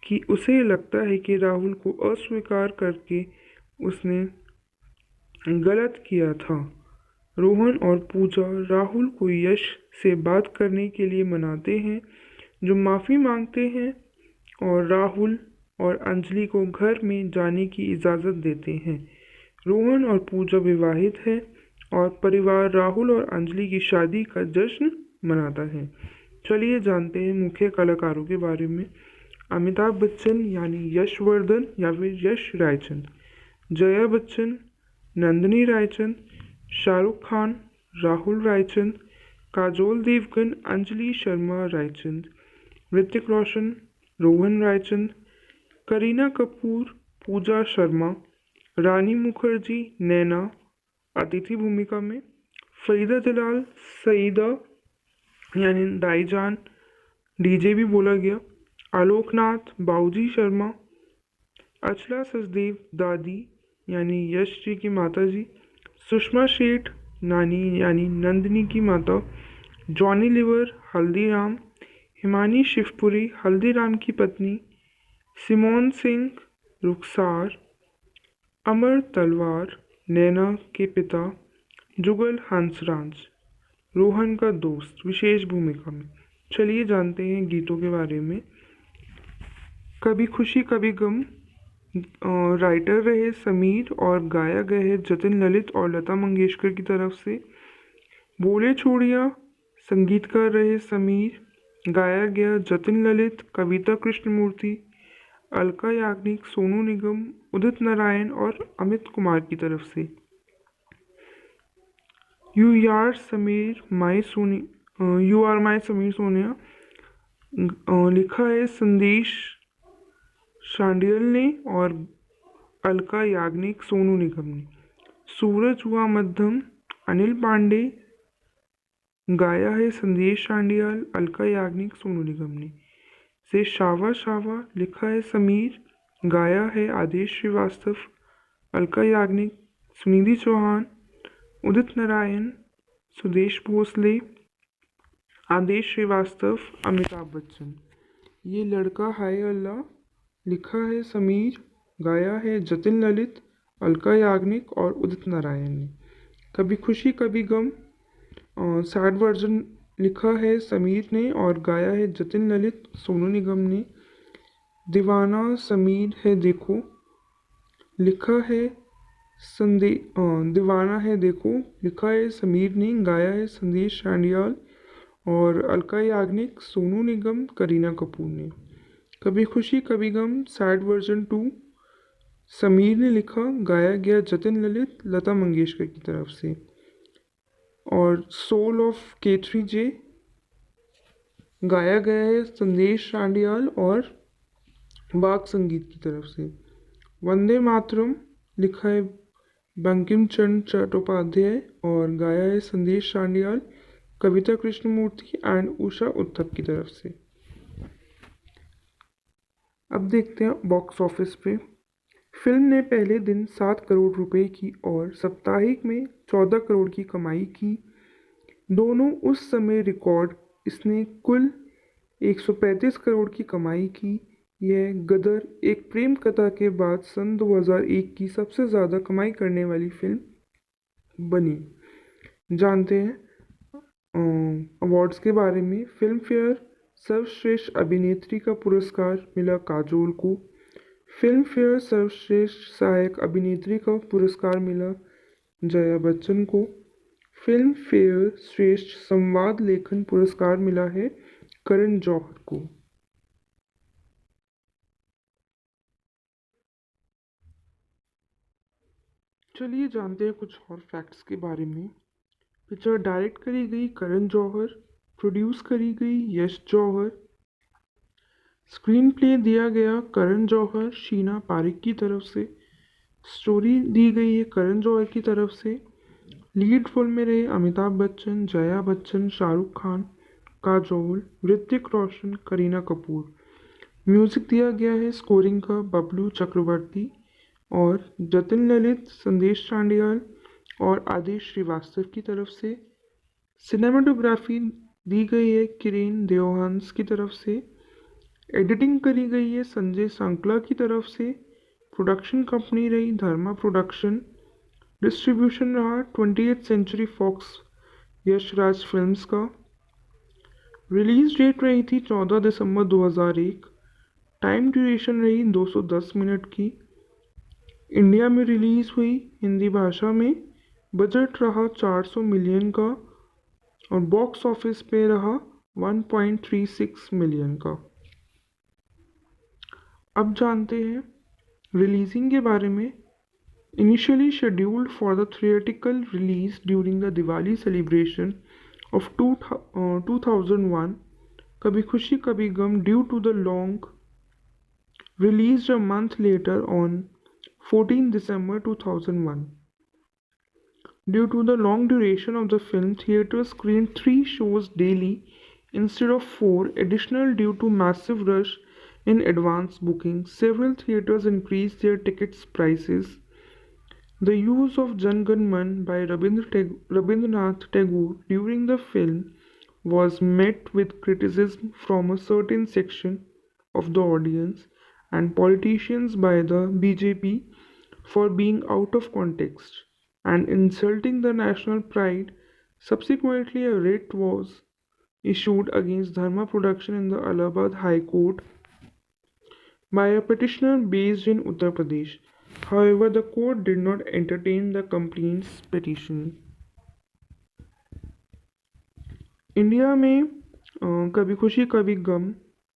S1: कि उसे लगता है कि राहुल को अस्वीकार करके उसने गलत किया था। रोहन और पूजा राहुल को यश से बात करने के लिए मनाते हैं जो माफ़ी मांगते हैं और राहुल और अंजलि को घर में जाने की इजाज़त देते हैं। रोहन और पूजा विवाहित है और परिवार राहुल और अंजलि की शादी का जश्न मनाता है। चलिए जानते हैं मुख्य कलाकारों के बारे में। अमिताभ बच्चन यानी यशवर्धन या फिर यश रायचंद, जया बच्चन, नंदिनी रायचंद, शाहरुख खान, राहुल रायचंद, काजोल देवगन, अंजलि शर्मा रायचंद, ऋतिक रोशन, रोहन रायचंद, करीना कपूर, पूजा शर्मा, रानी मुखर्जी, नैना अतिथि भूमिका में, फरीदा जलाल, सईदा यानी दाईजान, डीजे भी बोला गया, आलोकनाथ, बाबूजी शर्मा, अचला सचदेव दादी यानी यश जी की माता जी, सुषमा शेठ नानी यानी नंदिनी की माता, जॉनी लीवर हल्दीराम, हिमानी शिवपुरी हल्दीराम की पत्नी, सिमोन सिंह रुखसार, अमर तलवार नैना के पिता, जुगल हंसराज रोहन का दोस्त विशेष भूमिका में। चलिए जानते हैं गीतों के बारे में। कभी खुशी कभी गम राइटर रहे समीर और गाया गया है जतिन ललित और लता मंगेशकर की तरफ से। बोले छोड़िया संगीतकार रहे समीर, गाया गया जतिन ललित, कविता कृष्णमूर्ति, अलका याग्निक, सोनू निगम, उदित नारायण और अमित कुमार की तरफ से। You are my Sameer Sonia लिखा है संदेश शांडियल ने और अलका याग्निक सोनू निगम ने। सूरज हुआ मध्यम अनिल पांडे, गाया है संदेश शांडियल, अलका याग्निक सोनू निगम ने। से शावा शावा लिखा है समीर, गाया है आदेश श्रीवास्तव, अलका याग्निक, सुनिधि चौहान, उदित नारायण, सुदेश भोसले, आदेश श्रीवास्तव, अमिताभ बच्चन। ये लड़का हाय अल्लाह लिखा है समीर, गाया है जतिन ललित, अलका याग्निक और उदित नारायण ने। कभी खुशी कभी गम सैड वर्जन लिखा है समीर ने और गाया है जतिन ललित, सोनू निगम ने। दीवाना समीर है देखो लिखा है दीवाना है देखो लिखा है समीर ने, गाया है संदेश शांडियाल और अलका याग्निक, सोनू निगम, करीना कपूर ने। कभी खुशी कभी गम सैड वर्जन 2 समीर ने लिखा, गाया गया जतिन ललित, लता मंगेशकर की तरफ से। और सोल ऑफ K3J गाया गया है संदेश शांडियाल और बाग संगीत की तरफ से। वंदे मातरम लिखा है बंकिम चंद्र चट्टोपाध्याय और गाया है संदेश शांडियाल, कविता कृष्णमूर्ति एंड उषा उत्थप की तरफ से। अब देखते हैं बॉक्स ऑफिस पे। फिल्म ने पहले दिन 7 करोड़ रुपए की और साप्ताहिक में 14 करोड़ की कमाई की। दोनों उस समय रिकॉर्ड। इसने कुल 135 करोड़ की कमाई की। यह गदर एक प्रेम कथा के बाद सन 2001 की सबसे ज़्यादा कमाई करने वाली फिल्म बनी। जानते हैं अवार्ड्स के बारे में। फिल्म फेयर सर्वश्रेष्ठ अभिनेत्री का पुरस्कार मिला काजोल को। फिल्म फेयर सर्वश्रेष्ठ सहायक अभिनेत्री का पुरस्कार मिला जया बच्चन को। फिल्म फेयर श्रेष्ठ संवाद लेखन पुरस्कार मिला है करण जौहर को। चलिए जानते हैं कुछ और फैक्ट्स के बारे में। पिक्चर डायरेक्ट करी गई करण जौहर, प्रोड्यूस करी गई यश जौहर, स्क्रीन प्ले दिया गया करण जौहर शीना पारिक की तरफ से, स्टोरी दी गई है करण जौहर की तरफ से। लीड रोल में रहे अमिताभ बच्चन, जया बच्चन, शाहरुख खान, काजोल, ऋतिक रोशन, करीना कपूर। म्यूजिक दिया गया है स्कोरिंग का बबलू चक्रवर्ती और जतिन ललित, संदेश चांडियाल और आदेश श्रीवास्तव की तरफ से। सिनेमाटोग्राफी दी गई है किरेन देवहंस की तरफ से। एडिटिंग करी गई है संजय सांकला की तरफ से। प्रोडक्शन कंपनी रही धर्मा प्रोडक्शन। डिस्ट्रीब्यूशन रहा 20th century fox Yash Raj films का। रिलीज डेट रही थी 14 दिसंबर 2001। टाइम ड्यूरेशन रही 210 मिनट की। इंडिया में रिलीज़ हुई हिंदी भाषा में। बजट रहा 400 मिलियन का और बॉक्स ऑफिस पे रहा 1.36 मिलियन का। अब जानते हैं रिलीजिंग के बारे में। Initially scheduled for the theatrical release during the Diwali celebration of 2001, Kabhi Khushi Kabhi Gham due to the long released a month later on 14 December 2001. Due to the long duration of the film, theaters screened 3 shows daily instead of 4 additional due to massive rush in advance booking. Several theaters increased their tickets prices. The use of Jan Gan Man by Rabindranath Tagore during the film was met with criticism from a certain section of the audience and politicians by the BJP for being out of context and insulting the national pride. Subsequently, a writ was issued against Dharma production in the Allahabad High Court by a petitioner based in Uttar Pradesh. However, the court did not entertain the complainant's petition. India में कभी खुशी कभी गम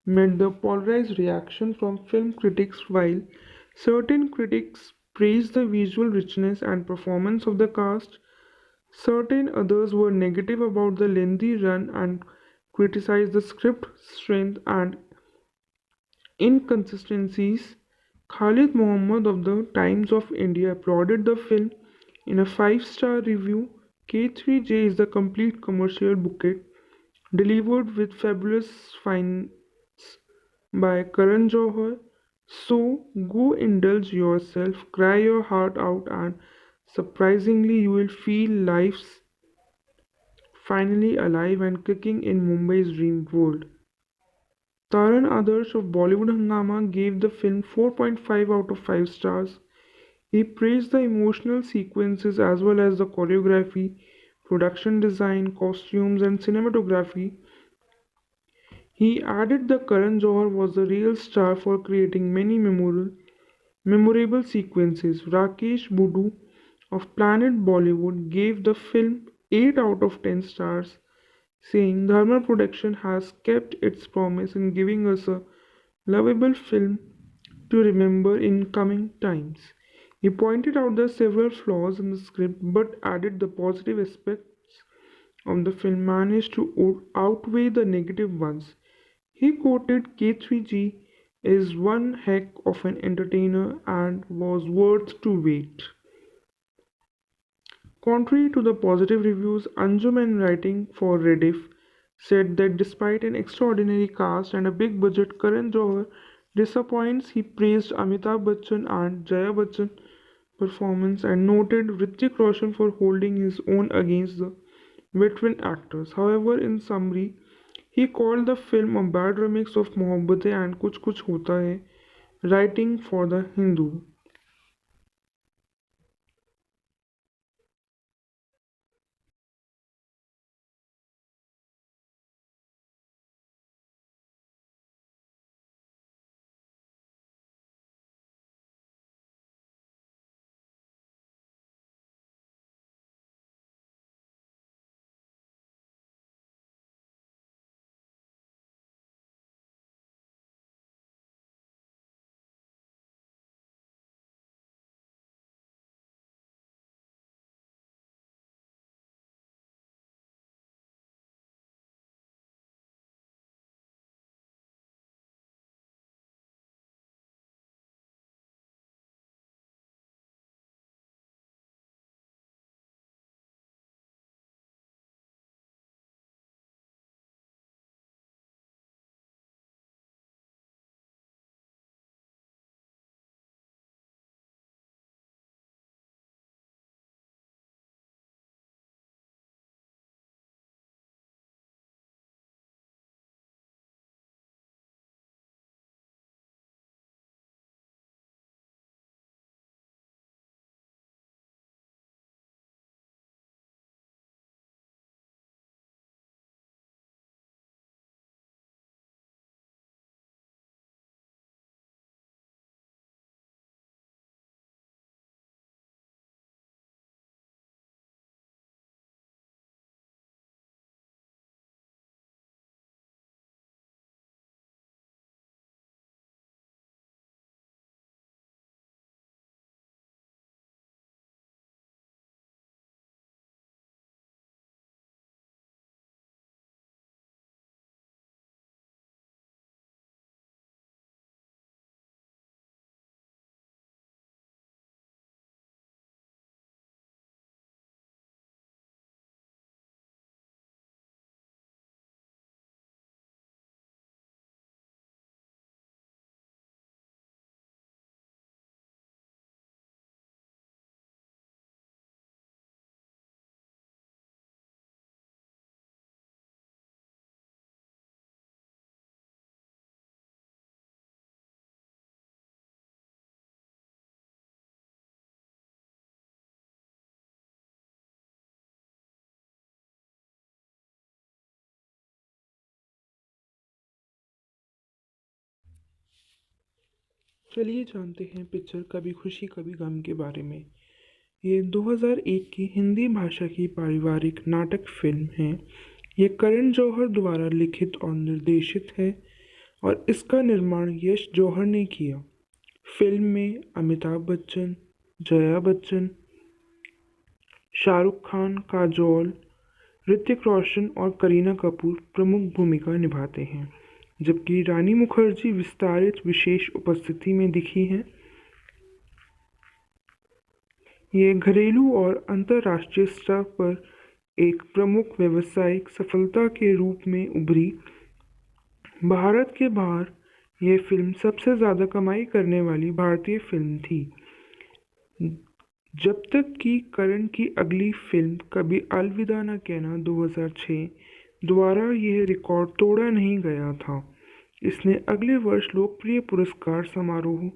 S1: met the polarized reaction from film critics. While certain critics praised the visual richness and performance of the cast, certain others were negative about the lengthy run and criticized the script strength and inconsistencies. Khalid Muhammad of the Times of India applauded the film in a 5-star review. K3J is the complete commercial bouquet delivered with fabulous finds by Karan Johar. So go indulge yourself, cry your heart out, and surprisingly, you will feel life's finally alive and kicking in Mumbai's dream world. Taran Adarsh of Bollywood Hungama gave the film 4.5 out of 5 stars. He praised the emotional sequences as well as the choreography, production design, costumes, and cinematography. He added that Karan Johar was the real star for creating many memorable sequences. Rakesh Budu of Planet Bollywood gave the film 8 out of 10 stars, saying Dharma Production has kept its promise in giving us a lovable film to remember in coming times. He pointed out the several flaws in the script but added the positive aspects of the film managed to outweigh the negative ones. He quoted K3G is one heck of an entertainer and was worth to wait. Contrary to the positive reviews, Anjum and writing for Rediff said that despite an extraordinary cast and a big budget, Karan Johar disappoints. He praised Amitabh Bachchan and Jaya Bachchan performance and noted Hrithik Roshan for holding his own against the veteran actors. However, in summary, he called the film a bad remix of Mohabbatein and Kuch Kuch Hota Hai, writing for The Hindu. चलिए जानते हैं picture कभी खुशी कभी गम के बारे में। ये 2001 की हिंदी भाषा की पारिवारिक नाटक फिल्म है। ये करण जौहर द्वारा लिखित और निर्देशित है और इसका निर्माण यश जौहर ने किया। फिल्म में अमिताभ बच्चन, जया बच्चन, शाहरुख खान, काजोल, ऋतिक रोशन और करीना कपूर प्रमुख भूमिका निभाते हैं, जबकि रानी मुखर्जी विस्तारित विशेष उपस्थिति में दिखी हैं। ये घरेलू और अंतर्राष्ट्रीय स्तर पर एक प्रमुख व्यावसायिक सफलता के रूप में उभरी। भारत के बाहर यह फिल्म सबसे ज़्यादा कमाई करने वाली भारतीय फिल्म थी, जब तक कि करण की अगली फिल्म कभी अलविदा न कहना 2006 द्वारा यह रिकॉर्ड तोड़ा नहीं गया था। इसने अगले वर्ष लोकप्रिय पुरस्कार समारोह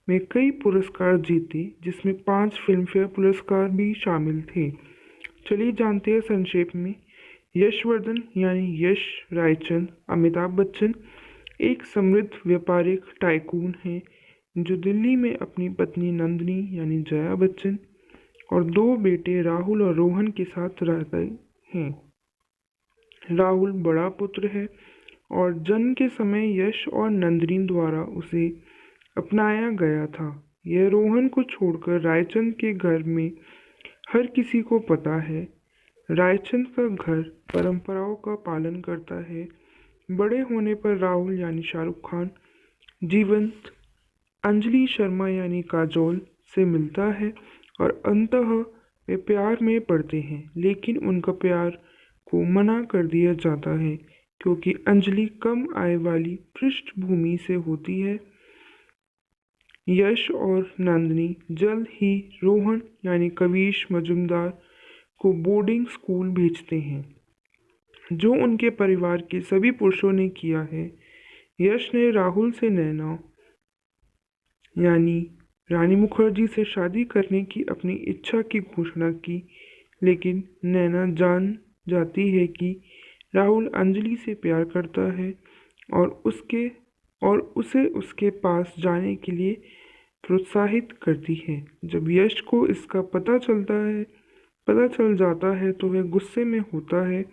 S1: में कई पुरस्कार जीते, जिसमें 5 फिल्मफेयर पुरस्कार भी शामिल थे। चलिए जानते हैं संक्षेप में। यशवर्धन यानी यश रायचंद अमिताभ बच्चन एक समृद्ध व्यापारिक टाइकून हैं जो दिल्ली में अपनी पत्नी नंदिनी यानी जया बच्चन और 2 बेटे राहुल और रोहन के साथ रहते हैं। राहुल बड़ा पुत्र है और जन्म के समय यश और नंदिनी द्वारा उसे अपनाया गया था। यह रोहन को छोड़कर रायचंद के घर में हर किसी को पता है। रायचंद का घर परंपराओं का पालन करता है। बड़े होने पर राहुल यानी शाहरुख खान जीवंत अंजलि शर्मा यानी काजोल से मिलता है और अंततः वे प्यार में पड़ते हैं, लेकिन उनका प्यार को मना कर दिया जाता है क्योंकि अंजलि कम आय वाली पृष्ठभूमि से होती है। यश और नंदिनी जल्द ही रोहन यानी कविश मजुमदार को बोर्डिंग स्कूल भेजते हैं, जो उनके परिवार के सभी पुरुषों ने किया है। यश ने राहुल से नैना यानी रानी मुखर्जी से शादी करने की अपनी इच्छा की घोषणा की, लेकिन नैना जान जाती है कि राहुल अंजलि से प्यार करता है और उसे उसके पास जाने के लिए प्रोत्साहित करती है। जब यश को इसका पता चल जाता है तो वह गुस्से में होता है।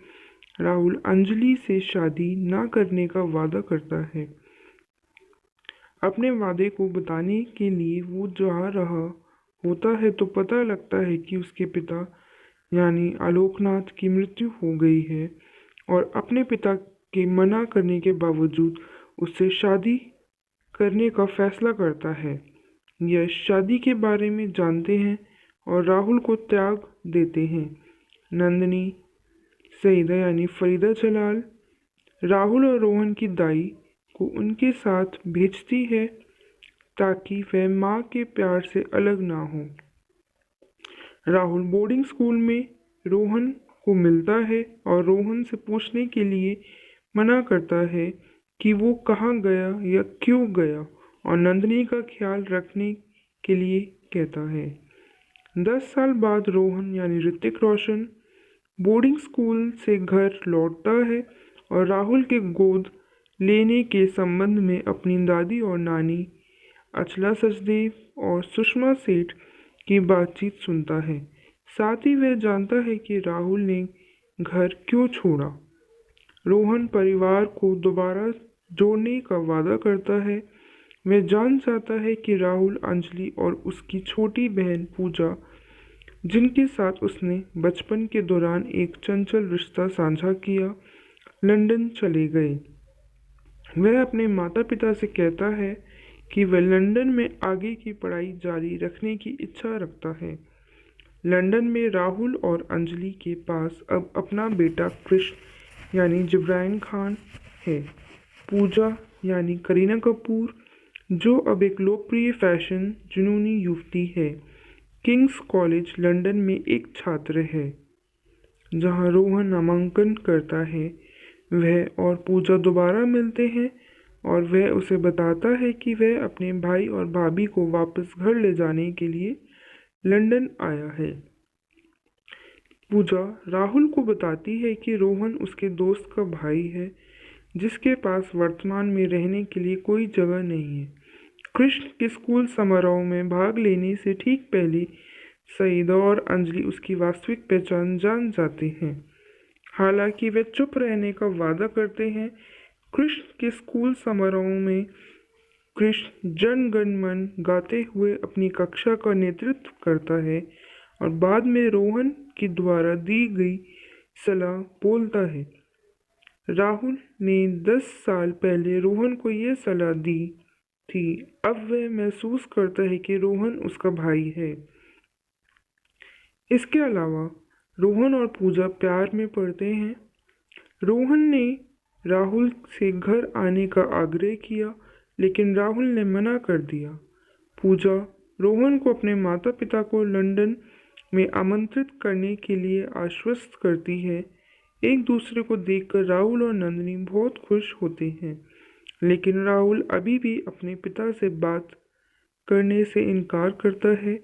S1: राहुल अंजलि से शादी न करने का वादा करता है। अपने वादे को बताने के लिए वो जा रहा होता है तो पता लगता है कि उसके पिता यानी आलोकनाथ की मृत्यु हो गई है और अपने पिता के मना करने के बावजूद उससे शादी करने का फैसला करता है। यश शादी के बारे में जानते हैं और राहुल को त्याग देते हैं। नंदिनी सईदा यानी फरीदा जलाल राहुल और रोहन की दाई को उनके साथ भेजती है ताकि वह माँ के प्यार से अलग ना हो। राहुल बोर्डिंग स्कूल में रोहन को मिलता है और रोहन से पूछने के लिए मना करता है कि वो कहाँ गया या क्यों गया, और नंदिनी का ख्याल रखने के लिए कहता है। 10 साल बाद रोहन यानी ऋतिक रोशन बोर्डिंग स्कूल से घर लौटता है और राहुल के गोद लेने के संबंध में अपनी दादी और नानी अचला सचदेव और सुषमा सेठ की बातचीत सुनता है। साथ ही वह जानता है कि राहुल ने घर क्यों छोड़ा। रोहन परिवार को दोबारा जोड़ने का वादा करता है। वह जान जाता है कि राहुल अंजलि और उसकी छोटी बहन पूजा, जिनके साथ उसने बचपन के दौरान एक चंचल रिश्ता साझा किया, लंदन चले गए। वह अपने माता पिता से कहता है कि वह लंदन में आगे की पढ़ाई जारी रखने की इच्छा रखता है। लंदन में राहुल और अंजलि के पास अब अपना बेटा कृष्ण यानी जिब्रान खान है। पूजा यानी करीना कपूर, जो अब एक लोकप्रिय फैशन जुनूनी युवती है, किंग्स कॉलेज लंदन में एक छात्र है, जहां रोहन नामांकन करता है। वह और पूजा दोबारा मिलते हैं और वह उसे बताता है कि वह अपने भाई और भाभी को वापस घर ले जाने के लिए लंदन आया है। पूजा राहुल को बताती है कि रोहन उसके दोस्त का भाई है, जिसके पास वर्तमान में रहने के लिए कोई जगह नहीं है। कृष्ण के स्कूल समारोह में भाग लेने से ठीक पहले सईदा और अंजलि उसकी वास्तविक पहचान जान जाते हैं। हालांकि वे चुप रहने का वादा करते हैं। कृष्ण के स्कूल समारोह में कृष्ण जन गण मन गाते हुए अपनी कक्षा का नेतृत्व करता है और बाद में रोहन के द्वारा दी गई सलाह बोलता है। राहुल ने 10 साल पहले रोहन को यह सलाह दी थी। अब वह महसूस करता है कि रोहन उसका भाई है। इसके अलावा रोहन और पूजा प्यार में पड़ते हैं। रोहन ने राहुल से घर आने का आग्रह किया, लेकिन राहुल ने मना कर दिया। पूजा रोहन को अपने माता पिता को लंदन में आमंत्रित करने के लिए आश्वस्त करती है। एक दूसरे को देखकर राहुल और नंदिनी बहुत खुश होते हैं, लेकिन राहुल अभी भी अपने पिता से बात करने से इनकार करता है।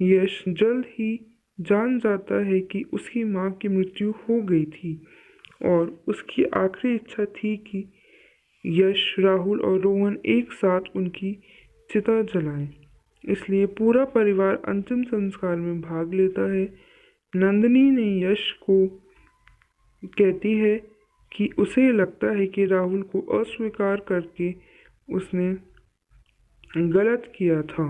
S1: यश जल्द ही जान जाता है कि उसकी माँ की मृत्यु हो गई थी और उसकी आखिरी इच्छा थी कि यश, राहुल और रोहन एक साथ उनकी चिता जलाएं। इसलिए पूरा परिवार अंतिम संस्कार में भाग लेता है। नंदिनी ने यश को कहती है कि उसे लगता है कि राहुल को अस्वीकार करके उसने गलत किया था।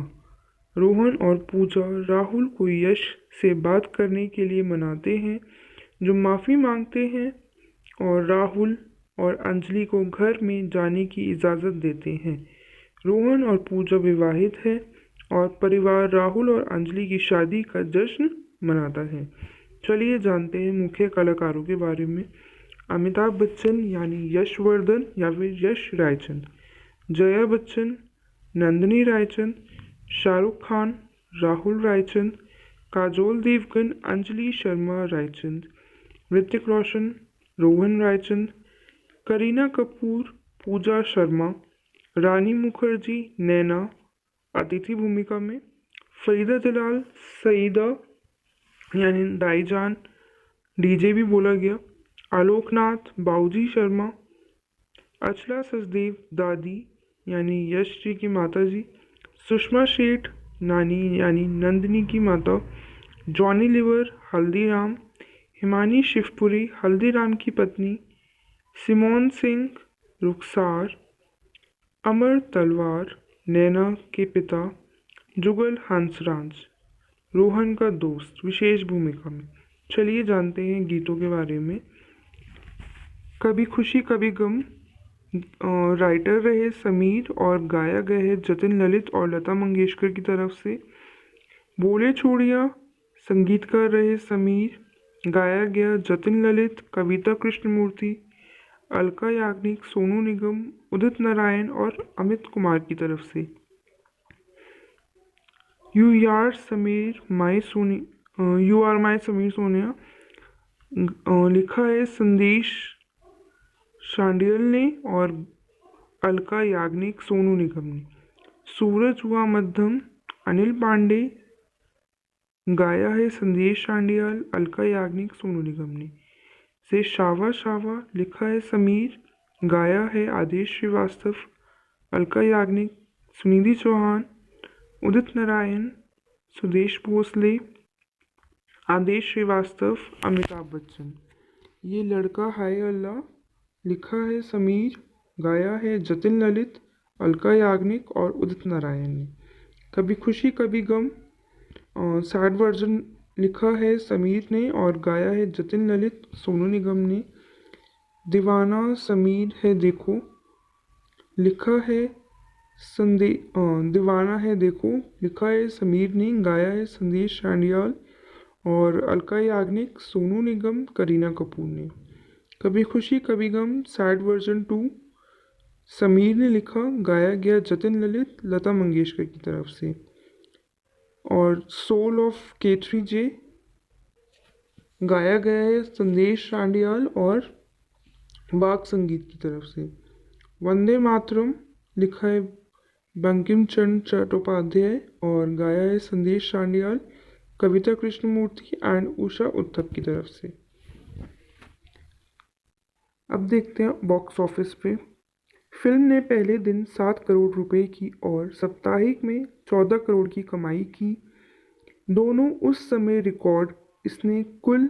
S1: रोहन और पूजा राहुल को यश से बात करने के लिए मनाते हैं, जो माफ़ी मांगते हैं और राहुल और अंजलि को घर में जाने की इजाज़त देते हैं। रोहन और पूजा विवाहित है और परिवार राहुल और अंजलि की शादी का जश्न मनाता है। चलिए जानते हैं मुख्य कलाकारों के बारे में। अमिताभ बच्चन यानी यशवर्धन या फिर यश रायचंद, जया बच्चन, नंदिनी रायचंद, शाहरुख खान, राहुल रायचंद, काजोल देवगन, अंजलि शर्मा रायचंद, ऋतिक रोशन, रोहन रायचंद, करीना कपूर, पूजा शर्मा, रानी मुखर्जी, नैना अतिथि भूमिका में, फरीदा जलाल, सईदा यानी दाईजान, डीजे भी बोला गया, आलोकनाथ, बाबूजी शर्मा, अचला सचदेव, दादी यानी यश जी की माता जी, सुषमा शेठ, नानी यानी नंदिनी की माता, जॉनी लीवर, हल्दीराम, हिमानी शिवपुरी, हल्दीराम की पत्नी, सिमोन सिंह, रुखसार, अमर तलवार, नैना के पिता, जुगल हंसराज, रोहन का दोस्त विशेष भूमिका में। चलिए जानते हैं गीतों के बारे में। कभी खुशी कभी गम राइटर रहे समीर और गाया गया है जतिन ललित और लता मंगेशकर की तरफ से। बोले छोड़िया संगीतकार रहे समीर, गाया गया जतिन ललित, कविता कृष्णमूर्ति, अलका याग्निक, सोनू निगम, उदित नारायण और अमित कुमार की तरफ से। You are my Sameer Sonia लिखा है संदेश शांडियल ने और अलका याग्निक, सोनू निगम ने। सूरज हुआ मध्यम अनिल पांडे, गाया है संदेश शांडियल, अलका याग्निक, सोनू निगम ने। से शावा शावा लिखा है समीर, गाया है आदेश श्रीवास्तव, अलका याग्निक, सुनिधि चौहान, उदित नारायण, सुदेश भोसले, आदेश श्रीवास्तव, अमिताभ बच्चन। ये लड़का हाय अल्लाह लिखा है समीर, गाया है जतिन ललित, अलका याग्निक और उदित नारायण ने। कभी खुशी कभी गम सैड वर्जन लिखा है समीर ने और गाया है जतिन ललित, सोनू निगम ने। दीवाना समीर है देखो लिखा है दीवाना है देखो लिखा है समीर ने, गाया है संदेश शांडियाल और अलका याग्निक, सोनू निगम, करीना कपूर ने। कभी खुशी कभी गम सैड वर्जन 2 समीर ने लिखा, गाया गया जतिन ललित, लता मंगेशकर की तरफ से। और सोल ऑफ K3J गाया गया है संदेश शांडियाल और बाग संगीत की तरफ से। वंदे मातरम लिखा है बंकिम चंद्र चट्टोपाध्याय और गाया है संदेश शांडियाल, कविता कृष्णमूर्ति एंड उषा उत्थप की तरफ से। अब देखते हैं बॉक्स ऑफिस पे। फिल्म ने पहले दिन 7 करोड़ रुपए की और साप्ताहिक में 14 करोड़ की कमाई की, दोनों उस समय रिकॉर्ड। इसने कुल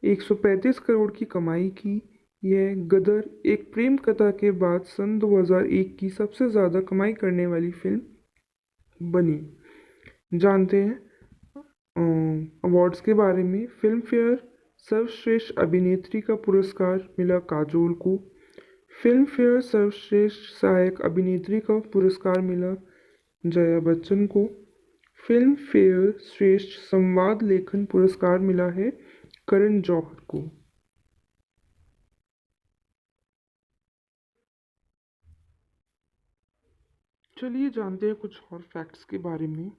S1: 135 करोड़ की कमाई की। यह गदर एक प्रेम कथा के बाद सन 2001 की सबसे ज़्यादा कमाई करने वाली फिल्म बनी। जानते हैं अवार्ड्स के बारे में। फिल्म फेयर सर्वश्रेष्ठ अभिनेत्री का पुरस्कार मिला काजोल को। फिल्म फेयर सर्वश्रेष्ठ सहायक अभिनेत्री का पुरस्कार मिला जया बच्चन को। फिल्म फेयर श्रेष्ठ संवाद लेखन पुरस्कार मिला है करण जौहर को। चलिए जानते हैं कुछ और फैक्ट्स के बारे में।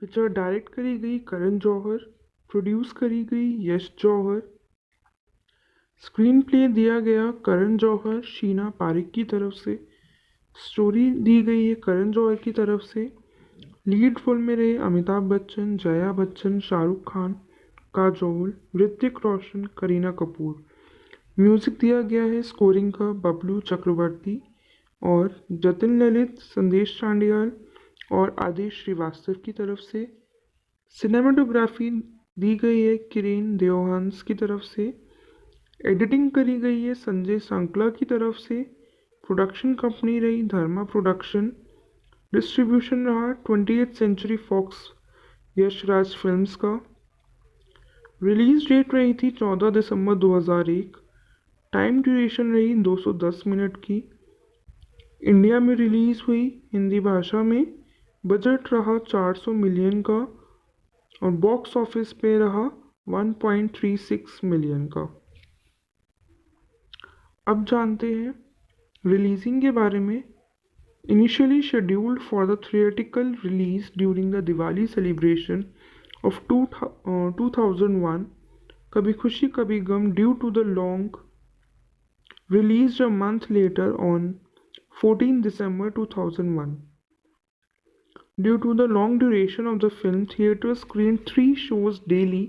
S1: पिक्चर डायरेक्ट करी गई करण जौहर, प्रोड्यूस करी गई यश जौहर, स्क्रीन प्ले दिया गया करण जौहर शीना पारिक की तरफ से, स्टोरी दी गई है करण जौहर की तरफ से, लीड रोल में रहे अमिताभ बच्चन, जया बच्चन, शाहरुख खान, काजोल, ऋतिक रोशन, करीना कपूर। म्यूजिक दिया गया है स्कोरिंग का बबलू चक्रवर्ती और जतिन ललित, संदेश चांडियाल और आदेश श्रीवास्तव की तरफ से। सिनेमाटोग्राफी दी गई है किरेन देओहांस की तरफ से। एडिटिंग करी गई है संजय सांकला की तरफ से। प्रोडक्शन कंपनी रही धर्मा प्रोडक्शन। डिस्ट्रीब्यूशन रहा 20th century fox Yash Raj films का। रिलीज डेट रही थी 14 दिसंबर 2001। टाइम ड्यूरेशन रही 210 मिनट की। इंडिया में रिलीज हुई हिंदी भाषा में। बजट रहा 400 मिलियन का और बॉक्स ऑफिस पे रहा 1.36 मिलियन का। अब जानते हैं रिलीजिंग के बारे में। Initially scheduled for the theatrical release during the Diwali celebration of 2001, Kabhi Khushi Kabhi Gum, due to the long released a month later on 14 December 2001. Due to the long duration of the film, theaters screened 3 shows daily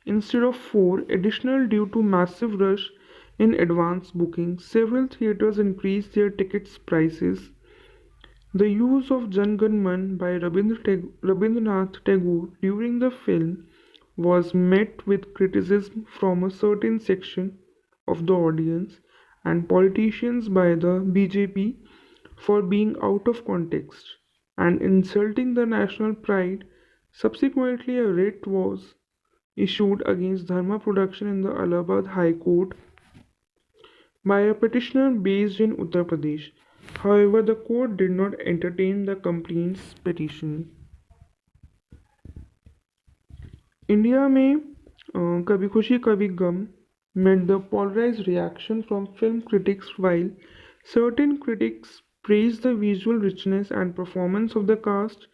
S1: instead of 4 additional due to massive rush in advance booking. Several theaters increased their tickets prices. The use of Jan Gan Man by Rabindranath Tagore during the film was met with criticism from a certain section of the audience and politicians by the BJP for being out of context and insulting the national pride. Subsequently, a writ was issued against Dharma Production in the Allahabad High Court by a petitioner based in Uttar Pradesh. However, the court did not entertain the complaint's petition. India में कभी खुशी कभी गम met the polarized reaction from film critics. While certain critics praised the visual richness and performance of the cast,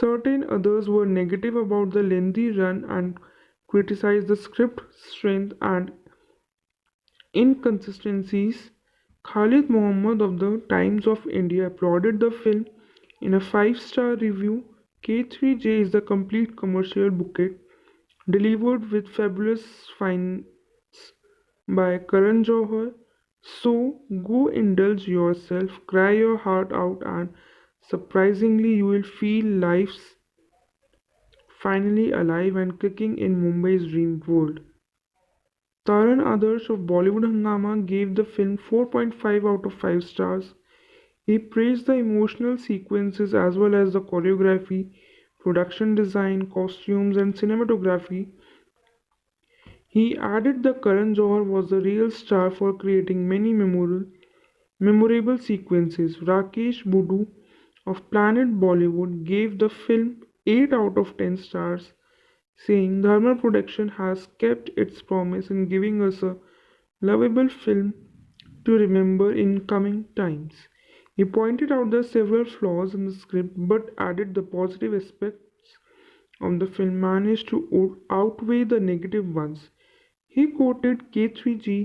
S1: certain others were negative about the lengthy run and criticized the script strength and inconsistencies. Khalid Muhammad of the Times of India applauded the film in a 5-star review. K3J is the complete commercial bouquet delivered with fabulous finds by Karan Johar. So go indulge yourself, cry your heart out, and surprisingly you will feel life's finally alive and kicking in Mumbai's dream world. Taran Adarsh of Bollywood Hungama gave the film 4.5 out of 5 stars. He praised the emotional sequences as well as the choreography, production design, costumes, and cinematography. He added that Karan Johar was the real star for creating many memorable sequences. Rakesh Budu of Planet Bollywood gave the film 8 out of 10 stars, saying Dharma Production has kept its promise in giving us a lovable film to remember in coming times. He pointed out the several flaws in the script but added the positive aspects of the film managed to outweigh the negative ones. He quoted K3G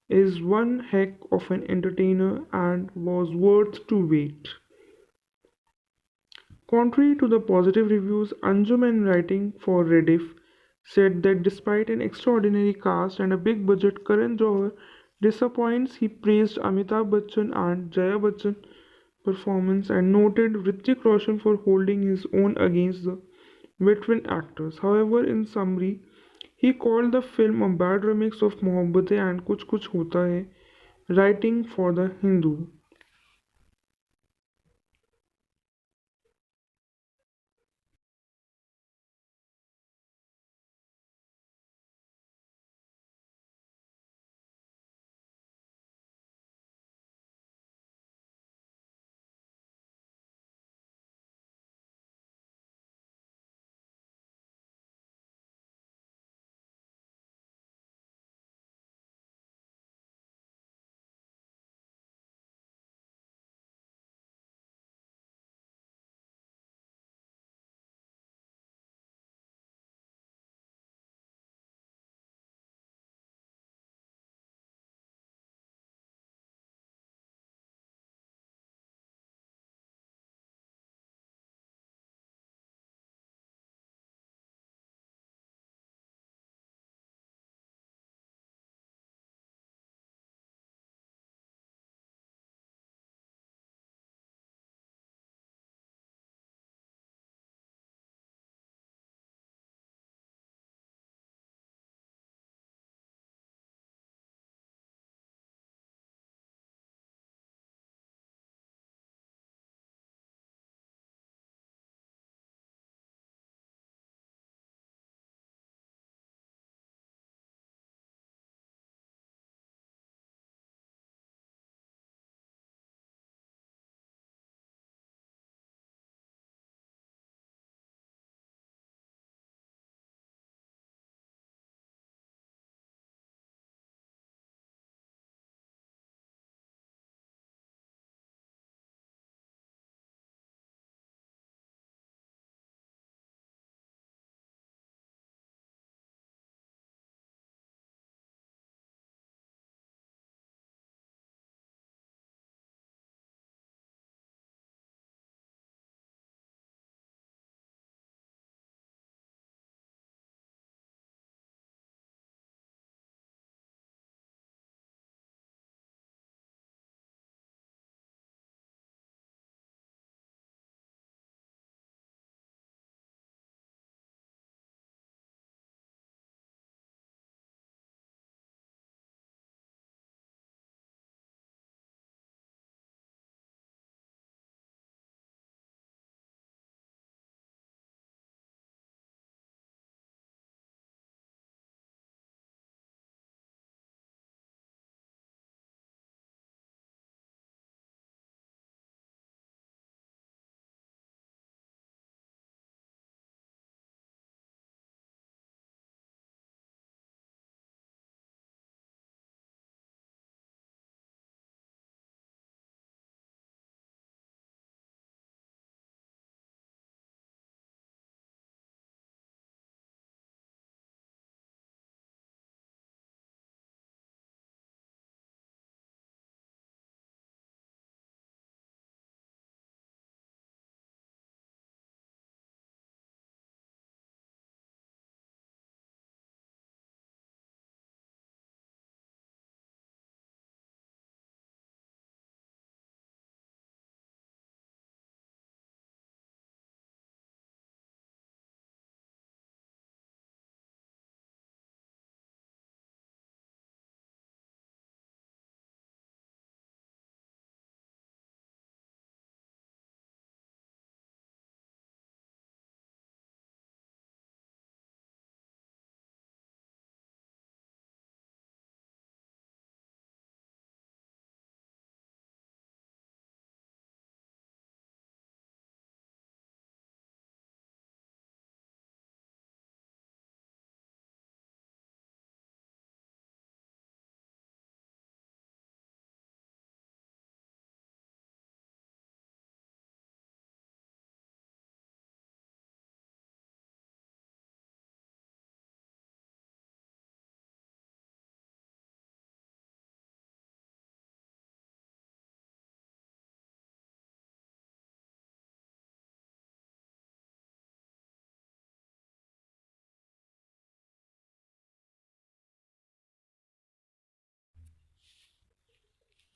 S1: is one heck of an entertainer and was worth to wait. Contrary to the positive reviews, Anjuman, writing for Rediff, said that despite an extraordinary cast and a big budget, Karan Johar disappoints. He praised Amitabh Bachchan and Jaya Bachchan performance and noted Hrithik Roshan for holding his own against the veteran actors. However, in summary, he called the film a bad remix of Mohabbatein and Kuch Kuch Hota Hai, writing for The Hindu.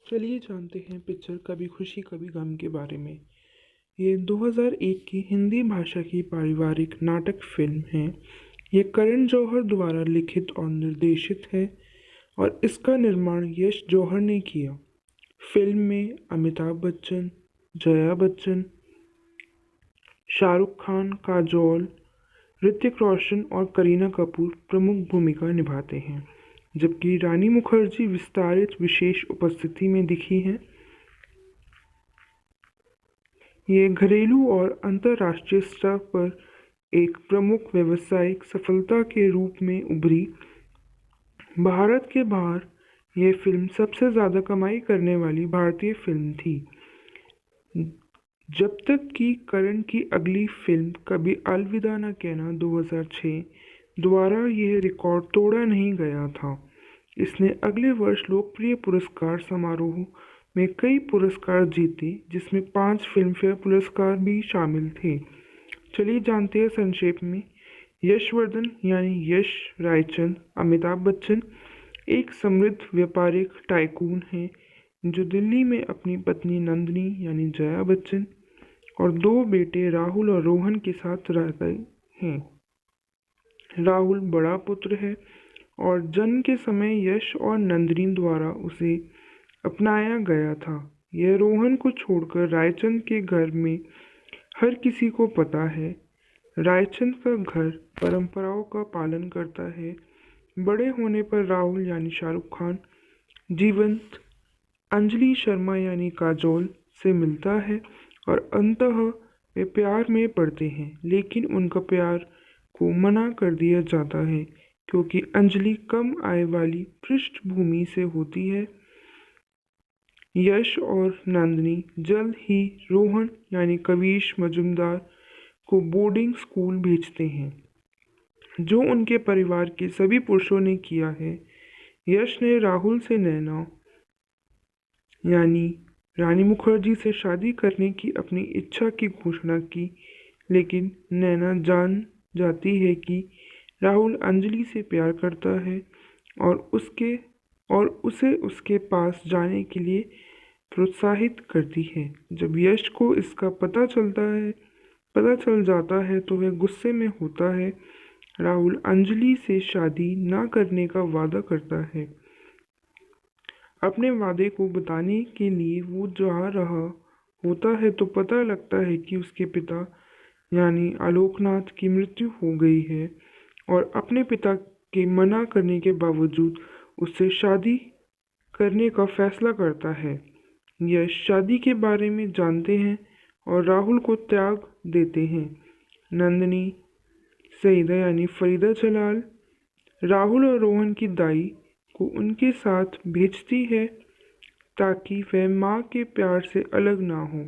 S1: चलिए जानते हैं picture कभी खुशी कभी गम के बारे में। ये 2001 की हिंदी भाषा की पारिवारिक नाटक फिल्म है। ये करण जौहर द्वारा लिखित और निर्देशित है और इसका निर्माण यश जौहर ने किया। फिल्म में अमिताभ बच्चन, जया बच्चन, शाहरुख खान, काजोल, ऋतिक रोशन और करीना कपूर प्रमुख भूमिका निभाते हैं, जबकि रानी मुखर्जी विस्तारित विशेष उपस्थिति में दिखी हैं। ये घरेलू और अंतर्राष्ट्रीय स्तर पर एक प्रमुख व्यावसायिक सफलता के रूप में उभरी। भारत के बाहर यह फिल्म सबसे ज़्यादा कमाई करने वाली भारतीय फिल्म थी, जब तक कि करण की अगली फिल्म कभी अलविदा न कहना 2006 द्वारा यह रिकॉर्ड तोड़ा नहीं गया था। इसने अगले वर्ष लोकप्रिय पुरस्कार समारोह में कई पुरस्कार जीते, जिसमें 5 फिल्मफेयर पुरस्कार भी शामिल थे। चलिए जानते हैं संक्षेप में। यशवर्धन यानी यश रायचंद अमिताभ बच्चन एक समृद्ध व्यापारिक टाइकून हैं जो दिल्ली में अपनी पत्नी नंदिनी यानी जया बच्चन और 2 बेटे राहुल और रोहन के साथ रहते हैं। राहुल बड़ा पुत्र है और जन्म के समय यश और नंदिनी द्वारा उसे अपनाया गया था। यह रोहन को छोड़कर रायचंद के घर में हर किसी को पता है। रायचंद का घर परंपराओं का पालन करता है। बड़े होने पर राहुल यानी शाहरुख खान जीवंत अंजलि शर्मा यानी काजोल से मिलता है और अंततः वे प्यार में पड़ते हैं, लेकिन उनका प्यार को मना कर दिया जाता है क्योंकि अंजलि कम आय वाली पृष्ठभूमि से होती है। यश और नंदिनी जल्द ही रोहन यानी कविश मजुमदार को बोर्डिंग स्कूल भेजते हैं, जो उनके परिवार के सभी पुरुषों ने किया है। यश ने राहुल से नैना यानी रानी मुखर्जी से शादी करने की अपनी इच्छा की घोषणा की, लेकिन नैना जान जाती है कि राहुल अंजलि से प्यार करता है और उसे उसके पास जाने के लिए प्रोत्साहित करती है। जब यश को इसका पता चल जाता है तो वह गुस्से में होता है। राहुल अंजलि से शादी न करने का वादा करता है। अपने वादे को बताने के लिए वो जा रहा होता है तो पता लगता है कि उसके पिता यानी आलोकनाथ की मृत्यु हो गई है और अपने पिता के मना करने के बावजूद उससे शादी करने का फैसला करता है। यह शादी के बारे में जानते हैं और राहुल को त्याग देते हैं। नंदिनी सईदा यानी फरीदा जलाल राहुल और रोहन की दाई को उनके साथ भेजती है ताकि वह माँ के प्यार से अलग ना हो।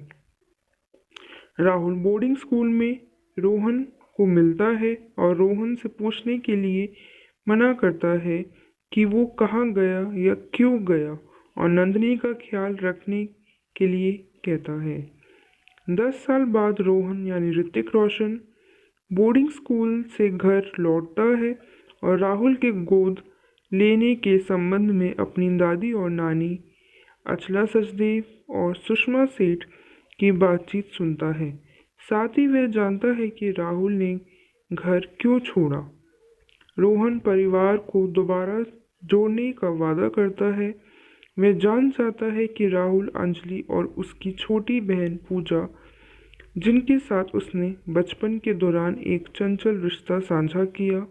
S1: राहुल बोर्डिंग स्कूल में रोहन को मिलता है और रोहन से पूछने के लिए मना करता है कि वो कहाँ गया या क्यों गया, और नंदिनी का ख्याल रखने के लिए कहता है। 10 साल बाद रोहन यानी ऋतिक रोशन बोर्डिंग स्कूल से घर लौटता है और राहुल के गोद लेने के संबंध में अपनी दादी और नानी अचला सचदेव और सुषमा सेठ की बातचीत सुनता है। साथ ही वह जानता है कि राहुल ने घर क्यों छोड़ा। रोहन परिवार को दोबारा जोड़ने का वादा करता है। वह जान जाता है कि राहुल अंजलि और उसकी छोटी बहन पूजा, जिनके साथ उसने बचपन के दौरान एक चंचल रिश्ता साझा किया,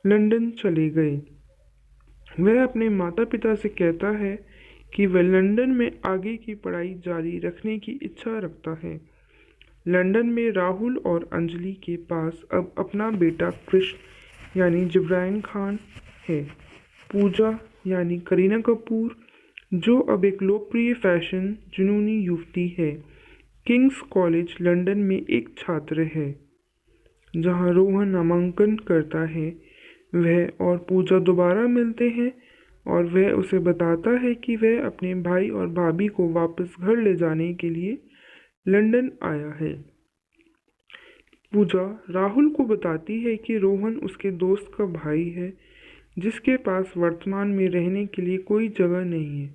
S1: लंदन चले गए। वह अपने माता पिता से कहता है कि वह लंदन में आगे की पढ़ाई जारी रखने की इच्छा रखता है। लंदन में राहुल और अंजलि के पास अब अपना बेटा कृष्ण यानी जिब्रान खान है। पूजा यानी करीना कपूर, जो अब एक लोकप्रिय फैशन जुनूनी युवती है, किंग्स कॉलेज लंदन में एक छात्र है, जहां रोहन नामांकन करता है। वह और पूजा दोबारा मिलते हैं और वह उसे बताता है कि वह अपने भाई और भाभी को वापस घर ले जाने के लिए लंदन आया है। पूजा राहुल को बताती है कि रोहन उसके दोस्त का भाई है, जिसके पास वर्तमान में रहने के लिए कोई जगह नहीं है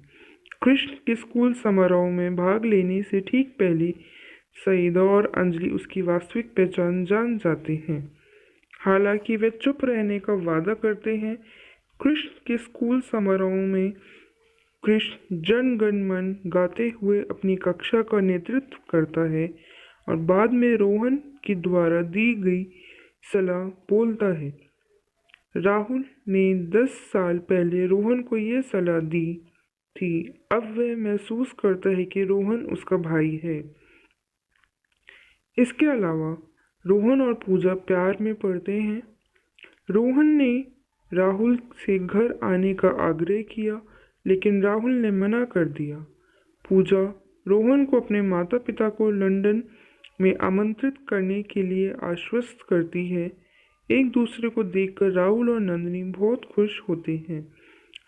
S1: कृष्ण के स्कूल समारोह में भाग लेने से ठीक पहले सईदा और अंजलि उसकी वास्तविक पहचान जान जाते हैं। हालांकि वे चुप रहने का वादा करते हैं। कृष्ण के स्कूल समारोह में कृष्ण जन गण मन गाते हुए अपनी कक्षा का नेतृत्व करता है और बाद में रोहन के द्वारा दी गई सलाह बोलता है। राहुल ने 10 साल पहले रोहन को यह सलाह दी थी। अब वह महसूस करता है कि रोहन उसका भाई है। इसके अलावा रोहन और पूजा प्यार में पड़ते हैं। रोहन ने राहुल से घर आने का आग्रह किया, लेकिन राहुल ने मना कर दिया। पूजा रोहन को अपने माता पिता को लंदन में आमंत्रित करने के लिए आश्वस्त करती है। एक दूसरे को देखकर राहुल और नंदिनी बहुत खुश होते हैं,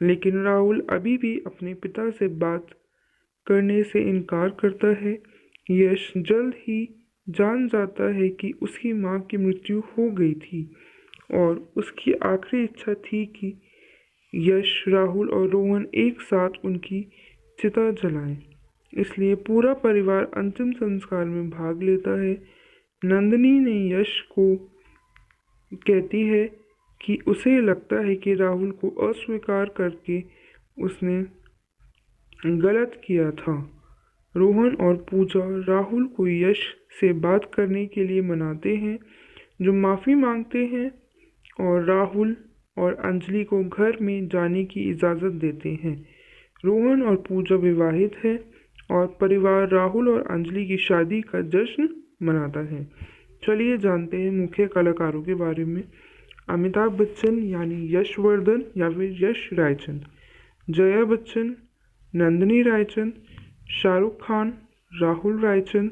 S1: लेकिन राहुल अभी भी अपने पिता से बात करने से इनकार करता है। यश जल्द ही जान जाता है कि उसकी माँ की मृत्यु हो गई थी और उसकी आखिरी इच्छा थी कि यश, राहुल और रोहन एक साथ उनकी चिता जलाएं। इसलिए पूरा परिवार अंतिम संस्कार में भाग लेता है। नंदिनी ने यश को कहती है कि उसे लगता है कि राहुल को अस्वीकार करके उसने गलत किया था। रोहन और पूजा राहुल को यश से बात करने के लिए मनाते हैं, जो माफ़ी मांगते हैं और राहुल और अंजलि को घर में जाने की इजाज़त देते हैं। रोहन और पूजा विवाहित है और परिवार राहुल और अंजलि की शादी का जश्न मनाता है। चलिए जानते हैं मुख्य कलाकारों के बारे में। अमिताभ बच्चन यानी यशवर्धन या फिर यश रायचंद, जया बच्चन, नंदिनी रायचंद, शाहरुख खान, राहुल रायचंद,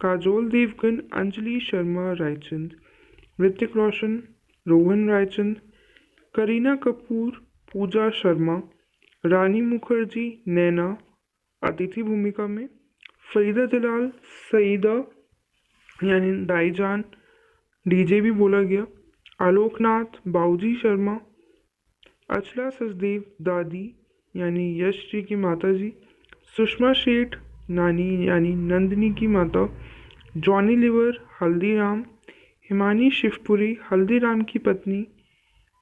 S1: काजोल देवगन, अंजलि शर्मा रायचंद, ऋतिक रोशन, रोहन रायचंद, करीना कपूर, पूजा शर्मा, रानी मुखर्जी, नैना अतिथि भूमिका में, फरीदा जलाल, सईदा यानी दाईजान, डीजे भी बोला गया, आलोकनाथ, बाबूजी शर्मा, अचला सचदेव, दादी यानी यश जी की माता जी, सुषमा शेठ, नानी यानी नंदिनी की माता, जॉनी लीवर, हल्दीराम, हिमानी शिवपुरी, हल्दीराम की पत्नी,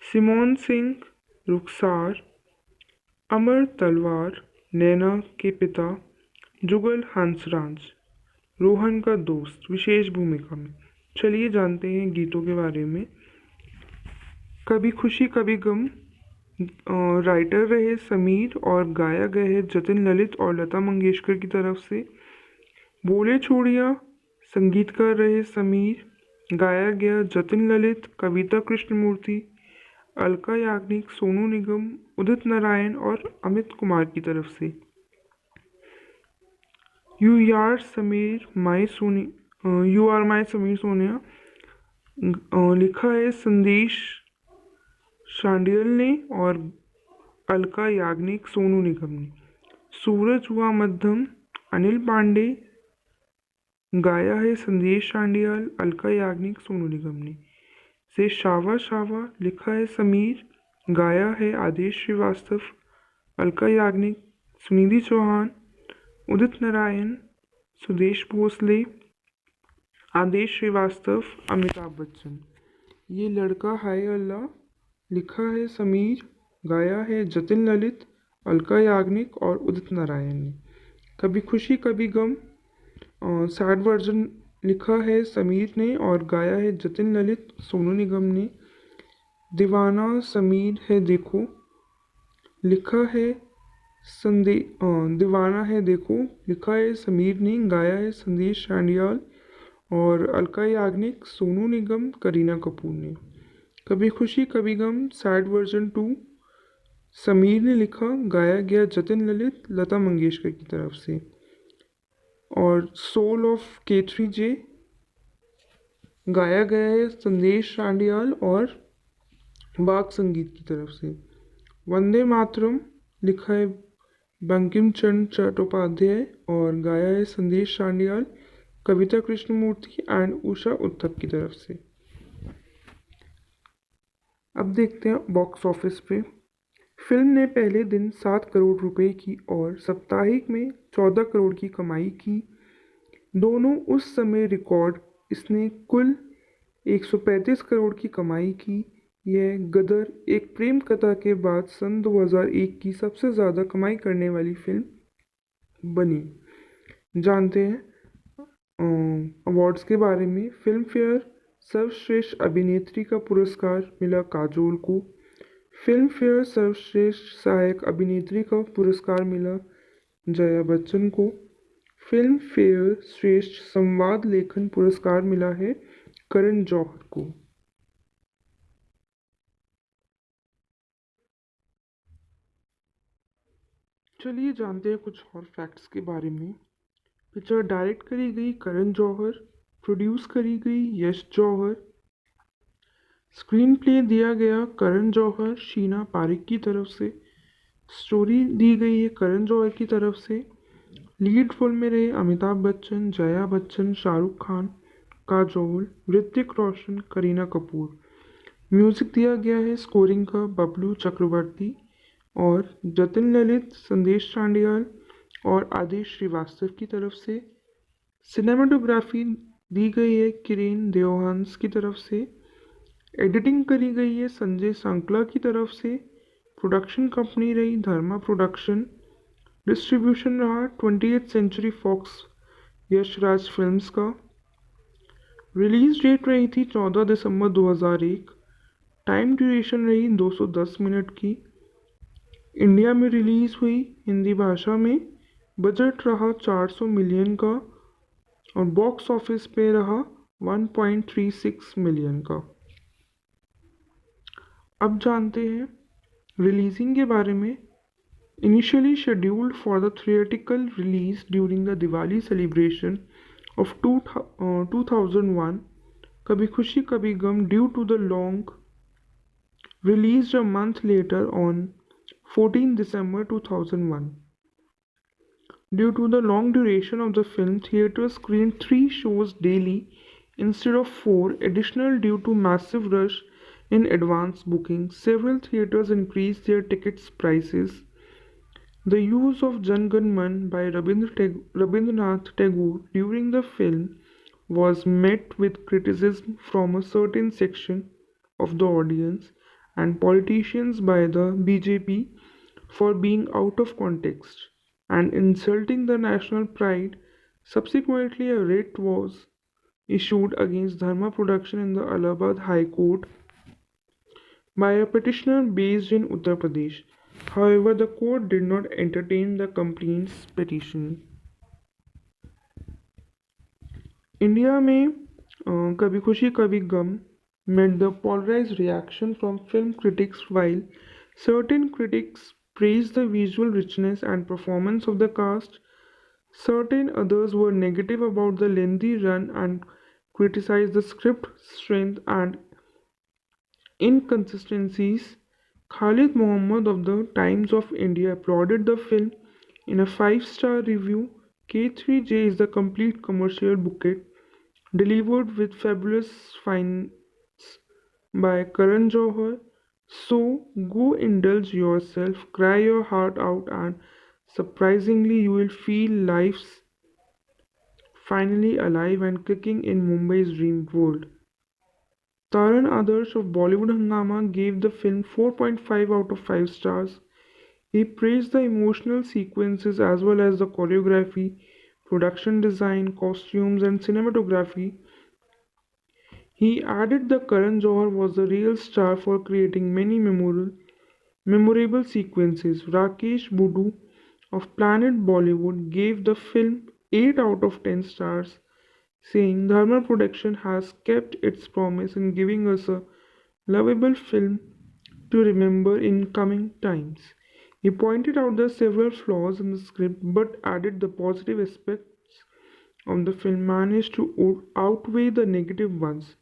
S1: सिमोन सिंह, रुखसार, अमर तलवार, नैना के पिता, जुगल हंसराज, रोहन का दोस्त विशेष भूमिका में। चलिए जानते हैं गीतों के बारे में। कभी खुशी कभी गम राइटर रहे समीर और गाया गया है जतिन ललित और लता मंगेशकर की तरफ से। बोले चूड़िया संगीतकार रहे समीर, गाया गया जतिन ललित, कविता कृष्णमूर्ति, अलका याग्निक, सोनू निगम, उदित नारायण और अमित कुमार की तरफ से। You are my Sameer Sonia लिखा है संदेश शांडियल ने और अलका याग्निक, सोनू निगम ने। सूरज हुआ मध्यम अनिल पांडे, गाया है संदेश शांडियल, अलका याग्निक, सोनू निगम ने। से शावा शावा लिखा है समीर, गाया है आदेश श्रीवास्तव, अलका याग्निक, सुनिधि चौहान, उदित नारायण, सुदेश भोसले, आदेश श्रीवास्तव, अमिताभ बच्चन। ये लड़का हाय अल्लाह लिखा है समीर, गाया है जतिन ललित, अलका याग्निक और उदित नारायण ने। कभी खुशी कभी गम सैड वर्जन लिखा है समीर ने और गाया है जतिन ललित, सोनू निगम ने। दीवाना समीर है देखो लिखा है दीवाना है देखो लिखा है समीर ने, गाया है संदेश शांडियाल और अलका याग्निक, सोनू निगम, करीना कपूर ने। कभी खुशी कभी गम सैड वर्जन 2 समीर ने लिखा, गाया गया जतिन ललित, लता मंगेशकर की तरफ से। और सोल ऑफ K3J गाया गया है संदेश शांडियाल और बाग संगीत की तरफ से। वंदे मातरम लिखा है बंकिम चंद्र चट्टोपाध्याय और गाया है संदेश शांडियाल, कविता कृष्णमूर्ति एंड उषा उत्थप की तरफ से। अब देखते हैं बॉक्स ऑफिस पे। फिल्म ने पहले दिन 7 करोड़ रुपए की और साप्ताहिक में 14 करोड़ की कमाई की। दोनों उस समय रिकॉर्ड। इसने कुल 135 करोड़ की कमाई की। यह गदर एक प्रेम कथा के बाद सन 2001 की सबसे ज़्यादा कमाई करने वाली फिल्म बनी। जानते हैं अवार्ड्स के बारे में। फिल्म फेयर सर्वश्रेष्ठ अभिनेत्री का पुरस्कार मिला काजोल को। फिल्म फेयर सर्वश्रेष्ठ सहायक अभिनेत्री का पुरस्कार मिला जया बच्चन को। फिल्म फेयर श्रेष्ठ संवाद लेखन पुरस्कार मिला है करण जौहर को। चलिए जानते हैं कुछ और फैक्ट्स के बारे में। पिक्चर डायरेक्ट करी गई करण जौहर, प्रोड्यूस करी गई यश जौहर, स्क्रीन प्ले दिया गया करण जौहर शीना पारिक की तरफ से, स्टोरी दी गई है करण जौहर की तरफ से, लीड रोल में रहे अमिताभ बच्चन, जया बच्चन, शाहरुख खान, काजोल, ऋतिक रोशन, करीना कपूर। म्यूजिक दिया गया है स्कोरिंग का बबलू चक्रवर्ती और जतिन ललित, संदेश चांडियाल और आदेश श्रीवास्तव की तरफ से। सिनेमाटोग्राफी दी गई है किरेन देओहांस की तरफ से। एडिटिंग करी गई है संजय सांकला की तरफ से। प्रोडक्शन कंपनी रही धर्मा प्रोडक्शन। डिस्ट्रीब्यूशन रहा 20th century fox Yash Raj films का। रिलीज डेट रही थी 14 दिसंबर 2001। टाइम ड्यूरेशन रही 210 मिनट की। इंडिया में रिलीज हुई हिंदी भाषा में। बजट रहा 400 मिलियन का और बॉक्स ऑफिस पे रहा 1.36 मिलियन का। अब जानते हैं रिलीजिंग के बारे में। Initially scheduled for the theatrical release during the Diwali celebration of 2001, Kabhi Khushi Kabhi Gum, due to the long released a month later on 14 December 2001. Due to the long duration of the film, theaters screened 3 shows daily instead of 4 additional due to massive rush in advance booking. Several theaters increased their tickets prices. The use of Jan Gan Man by Rabindranath Tagore during the film was met with criticism from a certain section of the audience and politicians by the BJP for being out of context and insulting the national pride. Subsequently, a writ was issued against Dharma Production in the Allahabad High Court by a petitioner based in Uttar Pradesh. However, the court did not entertain the complaint's petition. India में कभी खुशी कभी गम met the polarized reaction from film critics. While certain critics praised the visual richness and performance of the cast, certain others were negative about the lengthy run and criticized the script strength and inconsistencies. Khalid Mohammed of the Times of India applauded the film in a 5-star review. K3J is the complete commercial bouquet delivered with fabulous finds by Karan Johar. So go indulge yourself, cry your heart out, and surprisingly you will feel life's finally alive and kicking in Mumbai's dream world. Taran Adarsh of Bollywood Hungama gave the film 4.5 out of 5 stars. He praised the emotional sequences as well as the choreography, production design, costumes, and cinematography. He added that Karan Johar was the real star for creating many memorable sequences. Rakesh Budu of Planet Bollywood gave the film 8 out of 10 stars, saying Dharma Production has kept its promise in giving us a lovable film to remember in coming times. He pointed out the several flaws in the script but added the positive aspects of the film managed to outweigh the negative ones.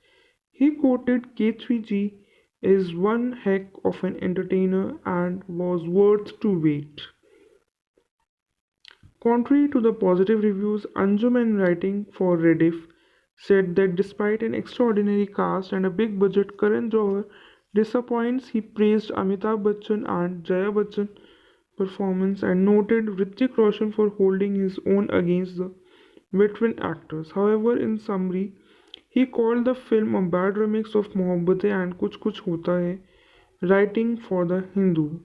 S1: He quoted K3G is one heck of an entertainer and was worth to wait. Contrary to the positive reviews, Anjuman writing for Rediff said that despite an extraordinary cast and a big budget, Karan Johar disappoints. He praised Amitabh Bachchan and Jaya Bachchan performance and noted Hrithik Roshan for holding his own against the veteran actors. However, in summary, he called the film a bad remix of Mohabbatein and Kuch Kuch Hota Hai, writing for The Hindu.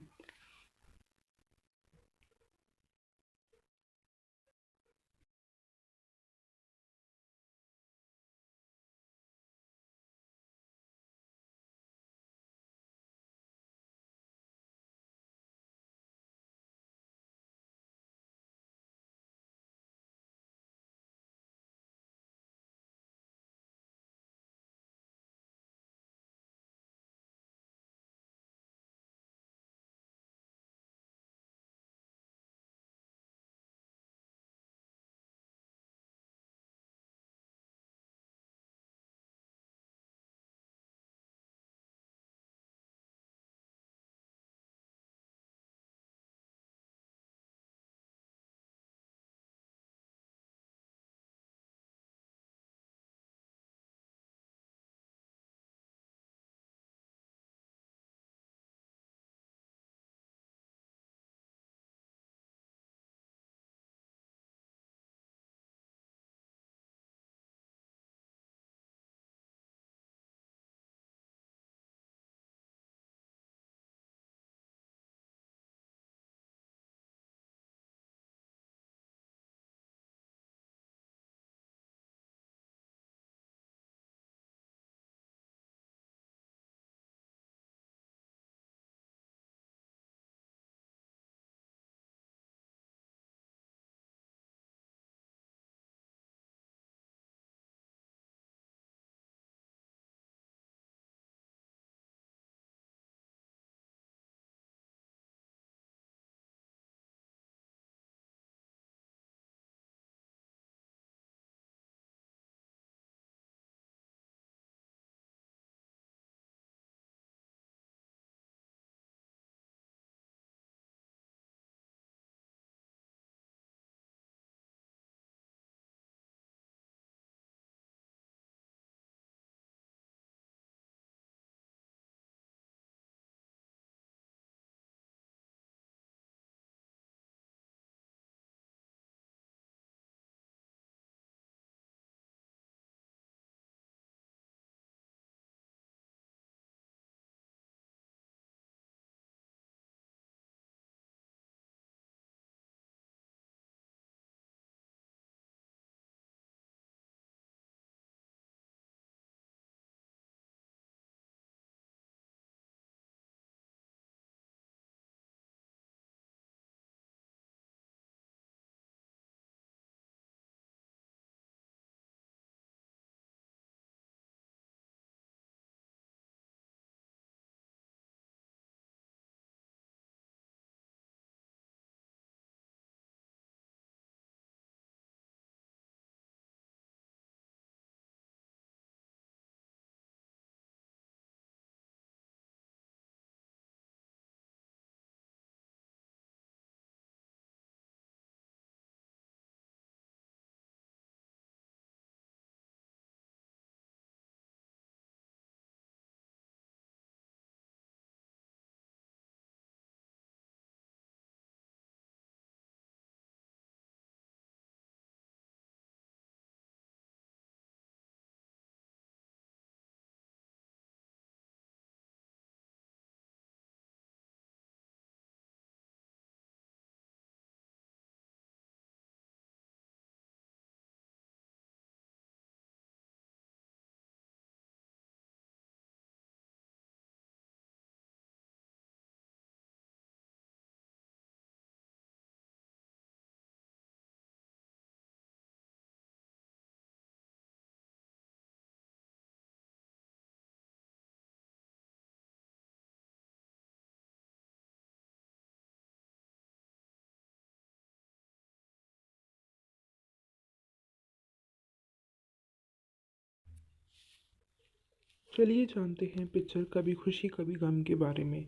S1: चलिए जानते हैं picture कभी खुशी कभी गम के बारे में।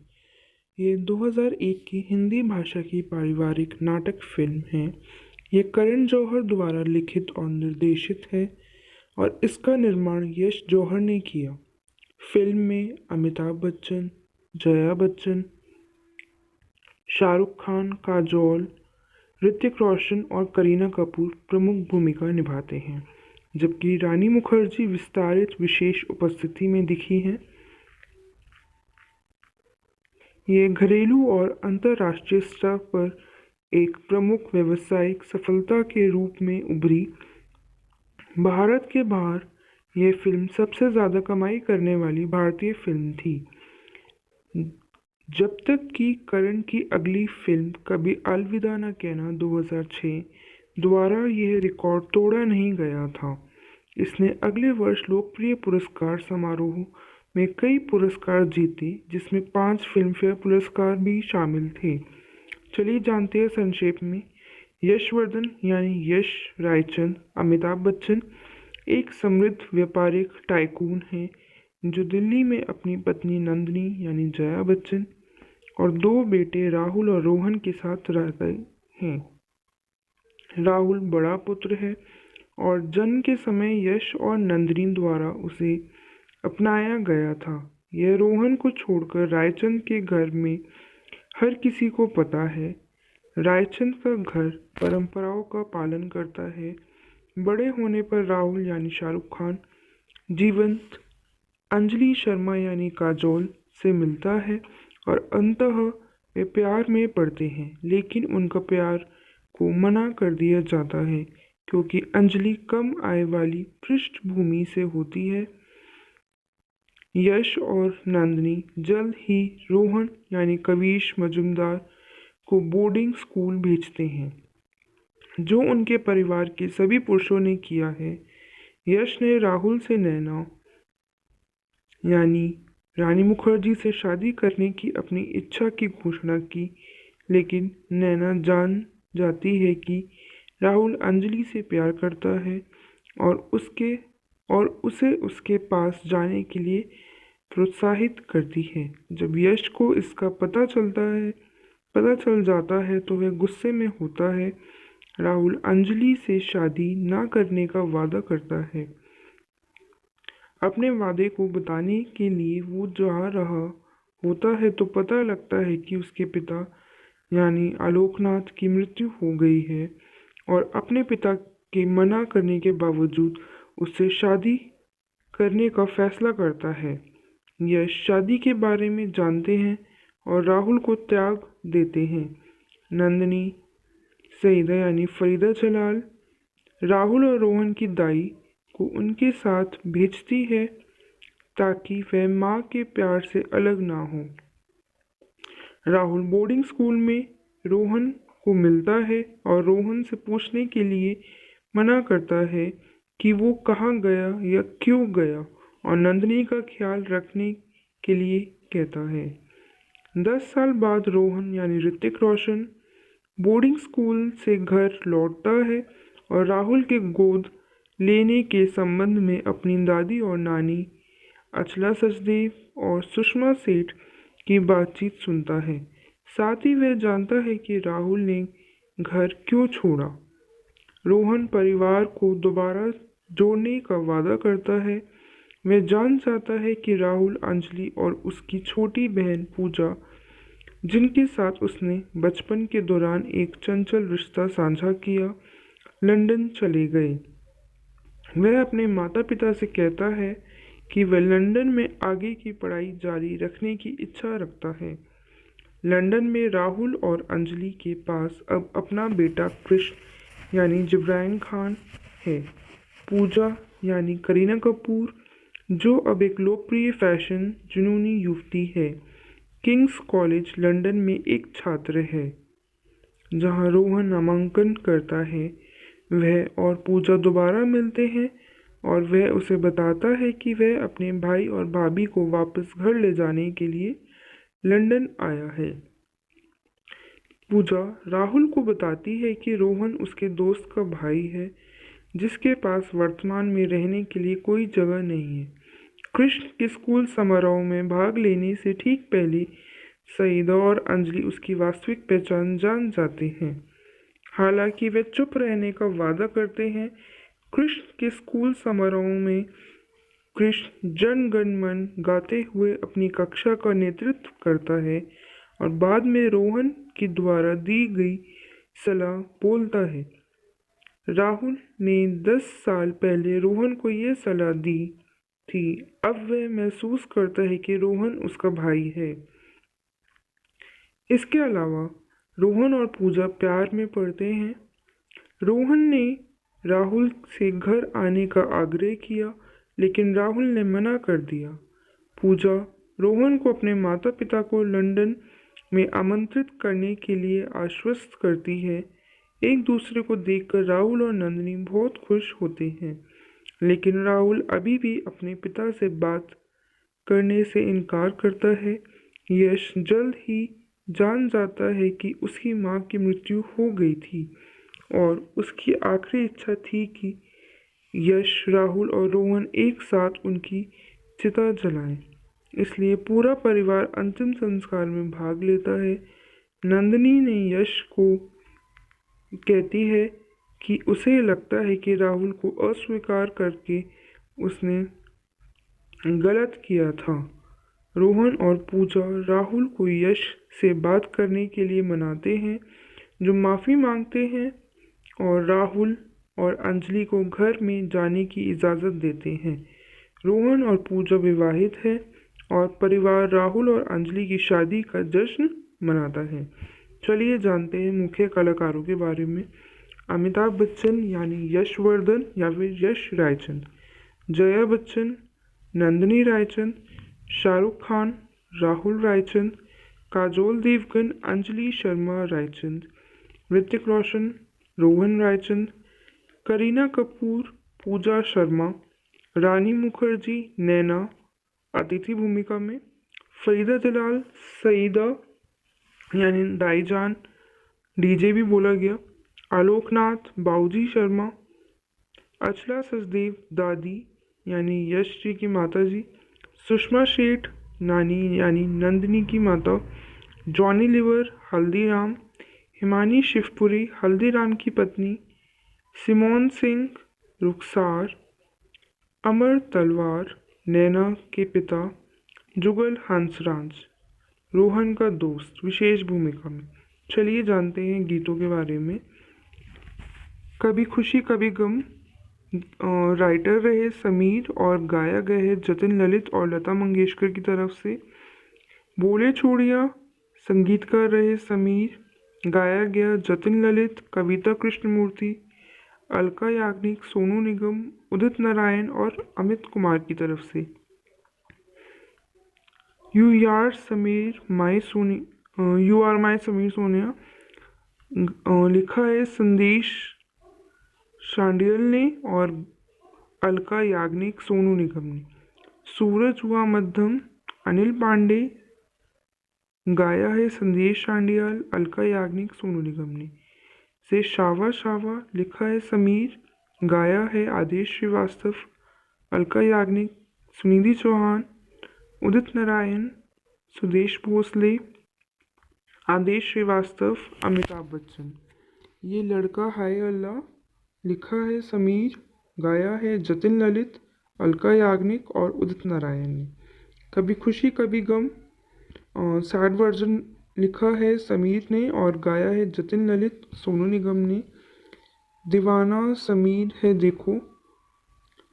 S1: ये 2001 की हिंदी भाषा की पारिवारिक नाटक फिल्म है। ये करण जौहर द्वारा लिखित और निर्देशित है और इसका निर्माण यश जौहर ने किया। फिल्म में अमिताभ बच्चन, जया बच्चन, शाहरुख खान, काजोल, ऋतिक रोशन और करीना कपूर प्रमुख भूमिका निभाते हैं, जबकि रानी मुखर्जी विस्तारित विशेष उपस्थिति में दिखी हैं। ये घरेलू और अंतर्राष्ट्रीय स्तर पर एक प्रमुख व्यावसायिक सफलता के रूप में उभरी। भारत के बाहर यह फिल्म सबसे ज़्यादा कमाई करने वाली भारतीय फिल्म थी, जब तक कि करण की अगली फिल्म कभी अलविदा न कहना 2006 द्वारा यह रिकॉर्ड तोड़ा नहीं गया था। इसने अगले वर्ष लोकप्रिय पुरस्कार समारोह में कई पुरस्कार जीते, जिसमें 5 फिल्मफेयर पुरस्कार भी शामिल थे। चलिए जानते हैं संक्षेप में। यशवर्धन यानी यश रायचंद अमिताभ बच्चन एक समृद्ध व्यापारिक टाइकून हैं जो दिल्ली में अपनी पत्नी नंदिनी यानी जया बच्चन और 2 बेटे राहुल और रोहन के साथ रहते हैं। राहुल बड़ा पुत्र है और जन्म के समय यश और नंदिनी द्वारा उसे अपनाया गया था। यह रोहन को छोड़कर रायचंद के घर में हर किसी को पता है। रायचंद का घर परंपराओं का पालन करता है। बड़े होने पर राहुल यानी शाहरुख खान जीवंत अंजलि शर्मा यानी काजोल से मिलता है और अंततः वे प्यार में पड़ते हैं, लेकिन उनका प्यार को मना कर दिया जाता है क्योंकि अंजलि कम आय वाली पृष्ठभूमि से होती है। यश और नंदिनी जल्द ही रोहन यानी कविश मजुमदार को बोर्डिंग स्कूल भेजते हैं, जो उनके परिवार के सभी पुरुषों ने किया है। यश ने राहुल से नैना यानी रानी मुखर्जी से शादी करने की अपनी इच्छा की घोषणा की, लेकिन नैना जान जाती है कि राहुल अंजलि से प्यार करता है और उसे उसके पास जाने के लिए प्रोत्साहित करती है। जब यश को इसका पता चल जाता है तो वह गुस्से में होता है। राहुल अंजलि से शादी ना करने का वादा करता है। अपने वादे को बताने के लिए वो जा रहा होता है तो पता लगता है कि उसके पिता यानी आलोकनाथ की मृत्यु हो गई है और अपने पिता के मना करने के बावजूद उससे शादी करने का फैसला करता है। यश शादी के बारे में जानते हैं और राहुल को त्याग देते हैं। नंदिनी सईदा यानी फरीदा जलाल राहुल और रोहन की दाई को उनके साथ भेजती है ताकि वह माँ के प्यार से अलग ना हो। राहुल बोर्डिंग स्कूल में रोहन को मिलता है और रोहन से पूछने के लिए मना करता है कि वो कहाँ गया या क्यों गया, और नंदिनी का ख्याल रखने के लिए कहता है। 10 साल बाद रोहन यानी ऋतिक रोशन बोर्डिंग स्कूल से घर लौटता है और राहुल के गोद लेने के संबंध में अपनी दादी और नानी अचला सचदेव और सुषमा सेठ की बातचीत सुनता है। साथ ही वह जानता है कि राहुल ने घर क्यों छोड़ा। रोहन परिवार को दोबारा जोड़ने का वादा करता है। वह जान जाता है कि राहुल अंजलि और उसकी छोटी बहन पूजा, जिनके साथ उसने बचपन के दौरान एक चंचल रिश्ता साझा किया, लंदन चले गए। वह अपने माता पिता से कहता है कि वह लंदन में आगे की पढ़ाई जारी रखने की इच्छा रखता है। लंदन में राहुल और अंजलि के पास अब अपना बेटा कृष्ण यानी जिब्रान खान है। पूजा यानी करीना कपूर, जो अब एक लोकप्रिय फैशन जुनूनी युवती है, किंग्स कॉलेज लंदन में एक छात्र है, जहां रोहन नामांकन करता है। वह और पूजा दोबारा मिलते हैं और वह उसे बताता है कि वह अपने भाई और भाभी को वापस घर ले जाने के लिए लंदन आया है। पूजा राहुल को बताती है कि रोहन उसके दोस्त का भाई है, जिसके पास वर्तमान में रहने के लिए कोई जगह नहीं है। कृष्ण के स्कूल समारोह में भाग लेने से ठीक पहले सईदा और अंजलि उसकी वास्तविक पहचान जान जाते हैं। हालांकि वे चुप रहने का वादा करते हैं। कृष्ण के स्कूल समारोह में कृष्ण जन गण मन गाते हुए अपनी कक्षा का नेतृत्व करता है और बाद में रोहन के द्वारा दी गई सलाह बोलता है। राहुल ने 10 साल पहले रोहन को यह सलाह दी थी। अब वह महसूस करता है कि रोहन उसका भाई है। इसके अलावा रोहन और पूजा प्यार में पड़ते हैं। रोहन ने राहुल से घर आने का आग्रह किया, लेकिन राहुल ने मना कर दिया। पूजा रोहन को अपने माता पिता को लंदन में आमंत्रित करने के लिए आश्वस्त करती है। एक दूसरे को देखकर राहुल और नंदिनी बहुत खुश होते हैं, लेकिन राहुल अभी भी अपने पिता से बात करने से इनकार करता है। यश जल्द ही जान जाता है कि उसकी माँ की मृत्यु हो गई थी और उसकी आखिरी इच्छा थी कि यश, राहुल और रोहन एक साथ उनकी चिता जलाएं। इसलिए पूरा परिवार अंतिम संस्कार में भाग लेता है। नंदिनी ने यश को कहती है कि उसे लगता है कि राहुल को अस्वीकार करके उसने गलत किया था। रोहन और पूजा राहुल को यश से बात करने के लिए मनाते हैं, जो माफ़ी मांगते हैं और राहुल और अंजलि को घर में जाने की इजाज़त देते हैं। रोहन और पूजा विवाहित है और परिवार राहुल और अंजलि की शादी का जश्न मनाता है। चलिए जानते हैं मुख्य कलाकारों के बारे में। अमिताभ बच्चन यानी यशवर्धन या फिर यश रायचंद, जया बच्चन, नंदिनी रायचंद, शाहरुख खान, राहुल रायचंद, काजोल देवगन, अंजलि शर्मा रायचंद, ऋतिक रोशन, रोहन रायचंद, करीना कपूर, पूजा शर्मा, रानी मुखर्जी, नैना अतिथि भूमिका में, फरीदा जलाल, सईदा यानी दाईजान, डीजे भी बोला गया, आलोकनाथ, बाबूजी शर्मा, अचला सचदेव, दादी यानी यश जी की माता जी, सुषमा शेठ, नानी यानी नंदिनी की माता, जॉनी लीवर, हल्दीराम, हिमानी शिवपुरी, हल्दीराम की पत्नी, सिमोन सिंह, रुखसार, अमर तलवार, नैना के पिता, जुगल हंसराज, रोहन का दोस्त विशेष भूमिका में। चलिए जानते हैं गीतों के बारे में। कभी खुशी कभी गम राइटर रहे समीर और गाया गया है जतिन ललित और लता मंगेशकर की तरफ से। बोले चूड़िया संगीतकार रहे समीर, गाया गया जतिन ललित, कविता कृष्णमूर्ति, अलका याग्निक, सोनू निगम, उदित नारायण और अमित कुमार की तरफ से। You are my Sameer Sonia लिखा है संदेश शांडियल ने और अलका याग्निक, सोनू निगम ने। सूरज हुआ मध्यम अनिल पांडे, गाया है संदेश शांडियल, अलका याग्निक, सोनू निगम ने। से शावा शावा लिखा है समीर, गाया है आदेश श्रीवास्तव, अलका याग्निक, सुनिधि चौहान, उदित नारायण, सुदेश भोसले, आदेश श्रीवास्तव, अमिताभ बच्चन। ये लड़का हाय अल्लाह लिखा है समीर, गाया है जतिन ललित, अलका याग्निक और उदित नारायण ने। कभी खुशी कभी गम सैड वर्जन लिखा है समीर ने और गाया है जतिन ललित, सोनू निगम ने। दीवाना समीर है देखो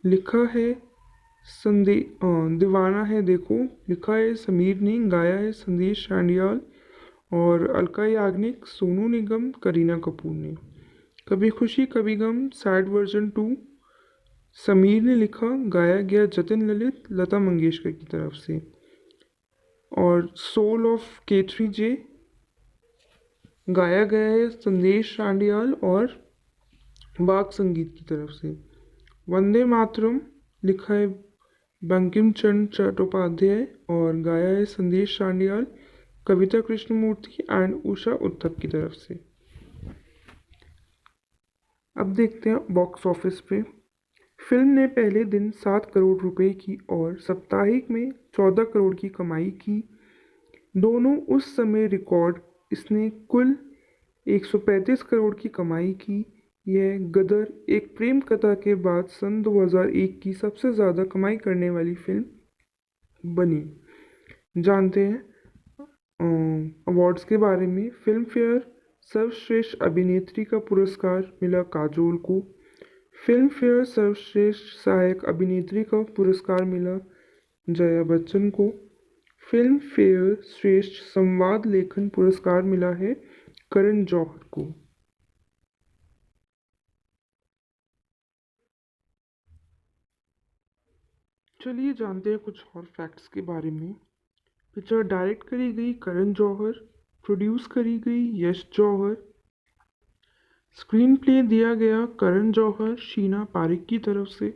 S1: लिखा है दीवाना है देखो लिखा है समीर ने, गाया है संदेश शांडियाल और अलका याग्निक, सोनू निगम, करीना कपूर ने। कभी खुशी कभी गम सैड वर्जन 2 समीर ने लिखा, गाया गया जतिन ललित, लता मंगेशकर की तरफ से। और सोल ऑफ K3J गाया गया है संदेश शांडियाल और बाग संगीत की तरफ से। वंदे मातरम लिखा है बंकिम चंद्र चट्टोपाध्याय और गाया है संदेश शांडियाल, कविता कृष्णमूर्ति एंड उषा उत्तप की तरफ से। अब देखते हैं बॉक्स ऑफिस पे। फिल्म ने पहले दिन 7 करोड़ रुपए की और साप्ताहिक में 14 करोड़ की कमाई की, दोनों उस समय रिकॉर्ड। इसने कुल 135 करोड़ की कमाई की। यह गदर एक प्रेम कथा के बाद सन 2001 की सबसे ज़्यादा कमाई करने वाली फिल्म बनी। जानते हैं अवार्ड्स के बारे में। फिल्म फेयर सर्वश्रेष्ठ अभिनेत्री का पुरस्कार मिला काजोल को। फिल्म फेयर सर्वश्रेष्ठ सहायक अभिनेत्री का पुरस्कार मिला जया बच्चन को। फिल्म फेयर श्रेष्ठ संवाद लेखन पुरस्कार मिला है करण जौहर को। चलिए जानते हैं कुछ और फैक्ट्स के बारे में। पिक्चर डायरेक्ट करी गई करण जौहर, प्रोड्यूस करी गई यश जौहर, स्क्रीन प्ले दिया गया करण जौहर शीना पारिक की तरफ से,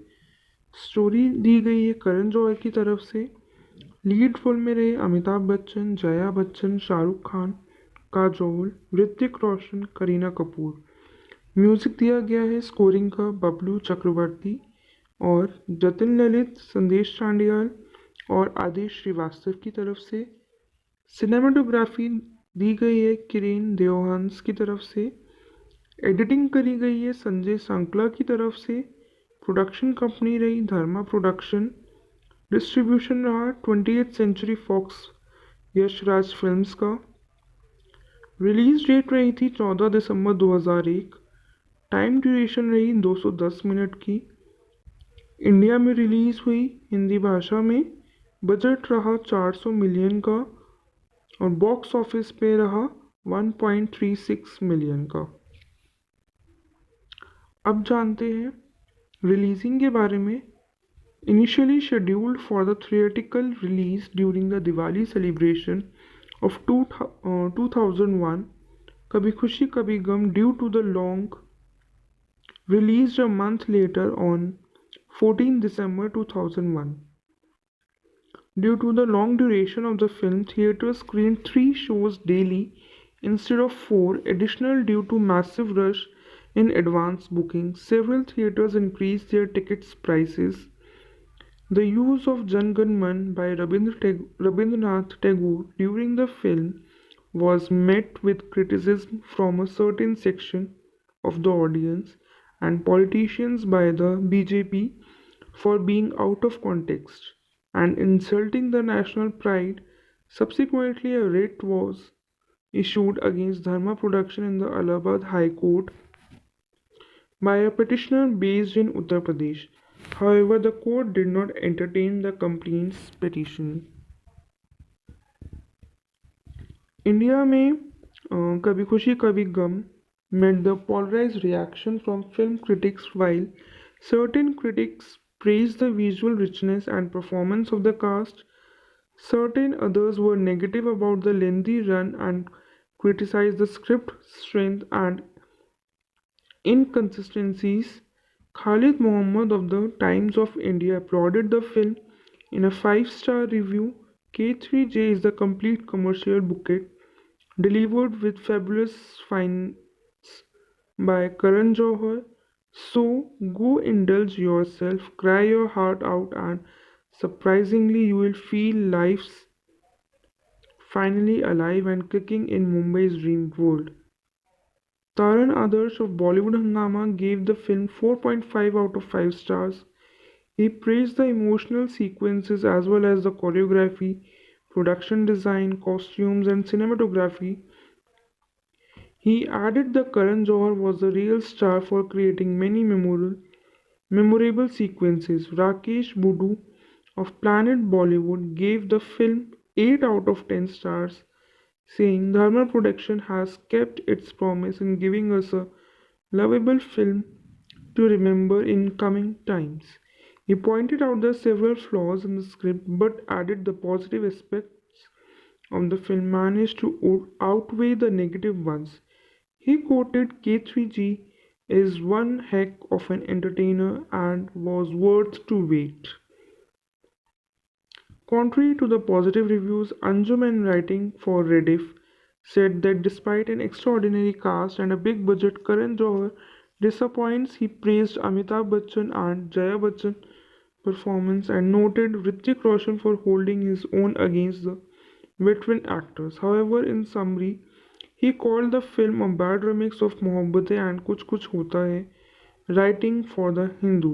S1: स्टोरी दी गई है करण जौहर की तरफ से, लीड रोल में रहे अमिताभ बच्चन, जया बच्चन, शाहरुख खान, काजोल, ऋतिक रोशन, करीना कपूर। म्यूजिक दिया गया है स्कोरिंग का बबलू चक्रवर्ती और जतिन ललित, संदेश चांडियाल और आदेश श्रीवास्तव की तरफ से। सिनेमाटोग्राफी दी गई है किरेन देवहंस की तरफ से। एडिटिंग करी गई है संजय सांकला की तरफ से। प्रोडक्शन कंपनी रही धर्मा प्रोडक्शन। डिस्ट्रीब्यूशन रहा 20th century fox Yash Raj films का। रिलीज डेट रही थी 14 दिसंबर 2001। टाइम ड्यूरेशन रही 210 मिनट की। इंडिया में रिलीज हुई हिंदी भाषा में। बजट रहा 400 मिलियन का और बॉक्स ऑफिस पे रहा 1.36 मिलियन का। अब जानते हैं रिलीजिंग के बारे में। Initially scheduled for the theatrical release during the Diwali celebration of 2001, Kabhi Khushi Kabhi Gum due to the long released a month later on 14 December 2001. Due to the long duration of the film, theaters screened 3 shows daily instead of 4 additional due to massive rush in advance booking. Several theaters increased their tickets prices. The use of Jan Gan Man by Rabindranath Tagore during the film was met with criticism from a certain section of the audience and politicians by the BJP for being out of context and insulting the national pride. Subsequently, a writ was issued against Dharma production in the Allahabad High Court by a petitioner based in Uttar Pradesh. However, the court did not entertain the complaint's petition. India में कभी खुशी कभी गम met the polarized reaction from film critics. While certain critics praised the visual richness and performance of the cast, certain others were negative about the lengthy run and criticized the script strength and inconsistencies. Khalid Muhammad of the Times of India applauded the film in a 5-star review. K3J is the complete commercial bouquet delivered with fabulous finds by Karan Johar. So go indulge yourself, cry your heart out, and surprisingly, you will feel life's finally alive and kicking in Mumbai's dream world. Taran Adarsh of Bollywood Hungama gave the film 4.5 out of 5 stars. He praised the emotional sequences as well as the choreography, production design, costumes, and cinematography. He added that Karan Johar was the real star for creating many memorable sequences. Rakesh Budu of Planet Bollywood gave the film 8 out of 10 stars, saying Dharma Production has kept its promise in giving us a lovable film to remember in coming times. He pointed out the several flaws in the script but added the positive aspects of the film managed to outweigh the negative ones. He quoted K3G is one heck of an entertainer and was worth to wait. Contrary to the positive reviews, Anjum and writing for Rediff said that despite an extraordinary cast and a big budget, Karan Johar disappoints. He praised Amitabh Bachchan and Jaya Bachchan performance and noted Hrithik Roshan for holding his own against the veteran actors. However, in summary, He called the film a bad remix of Mohabbatein and कुछ कुछ होता है, writing for the Hindu.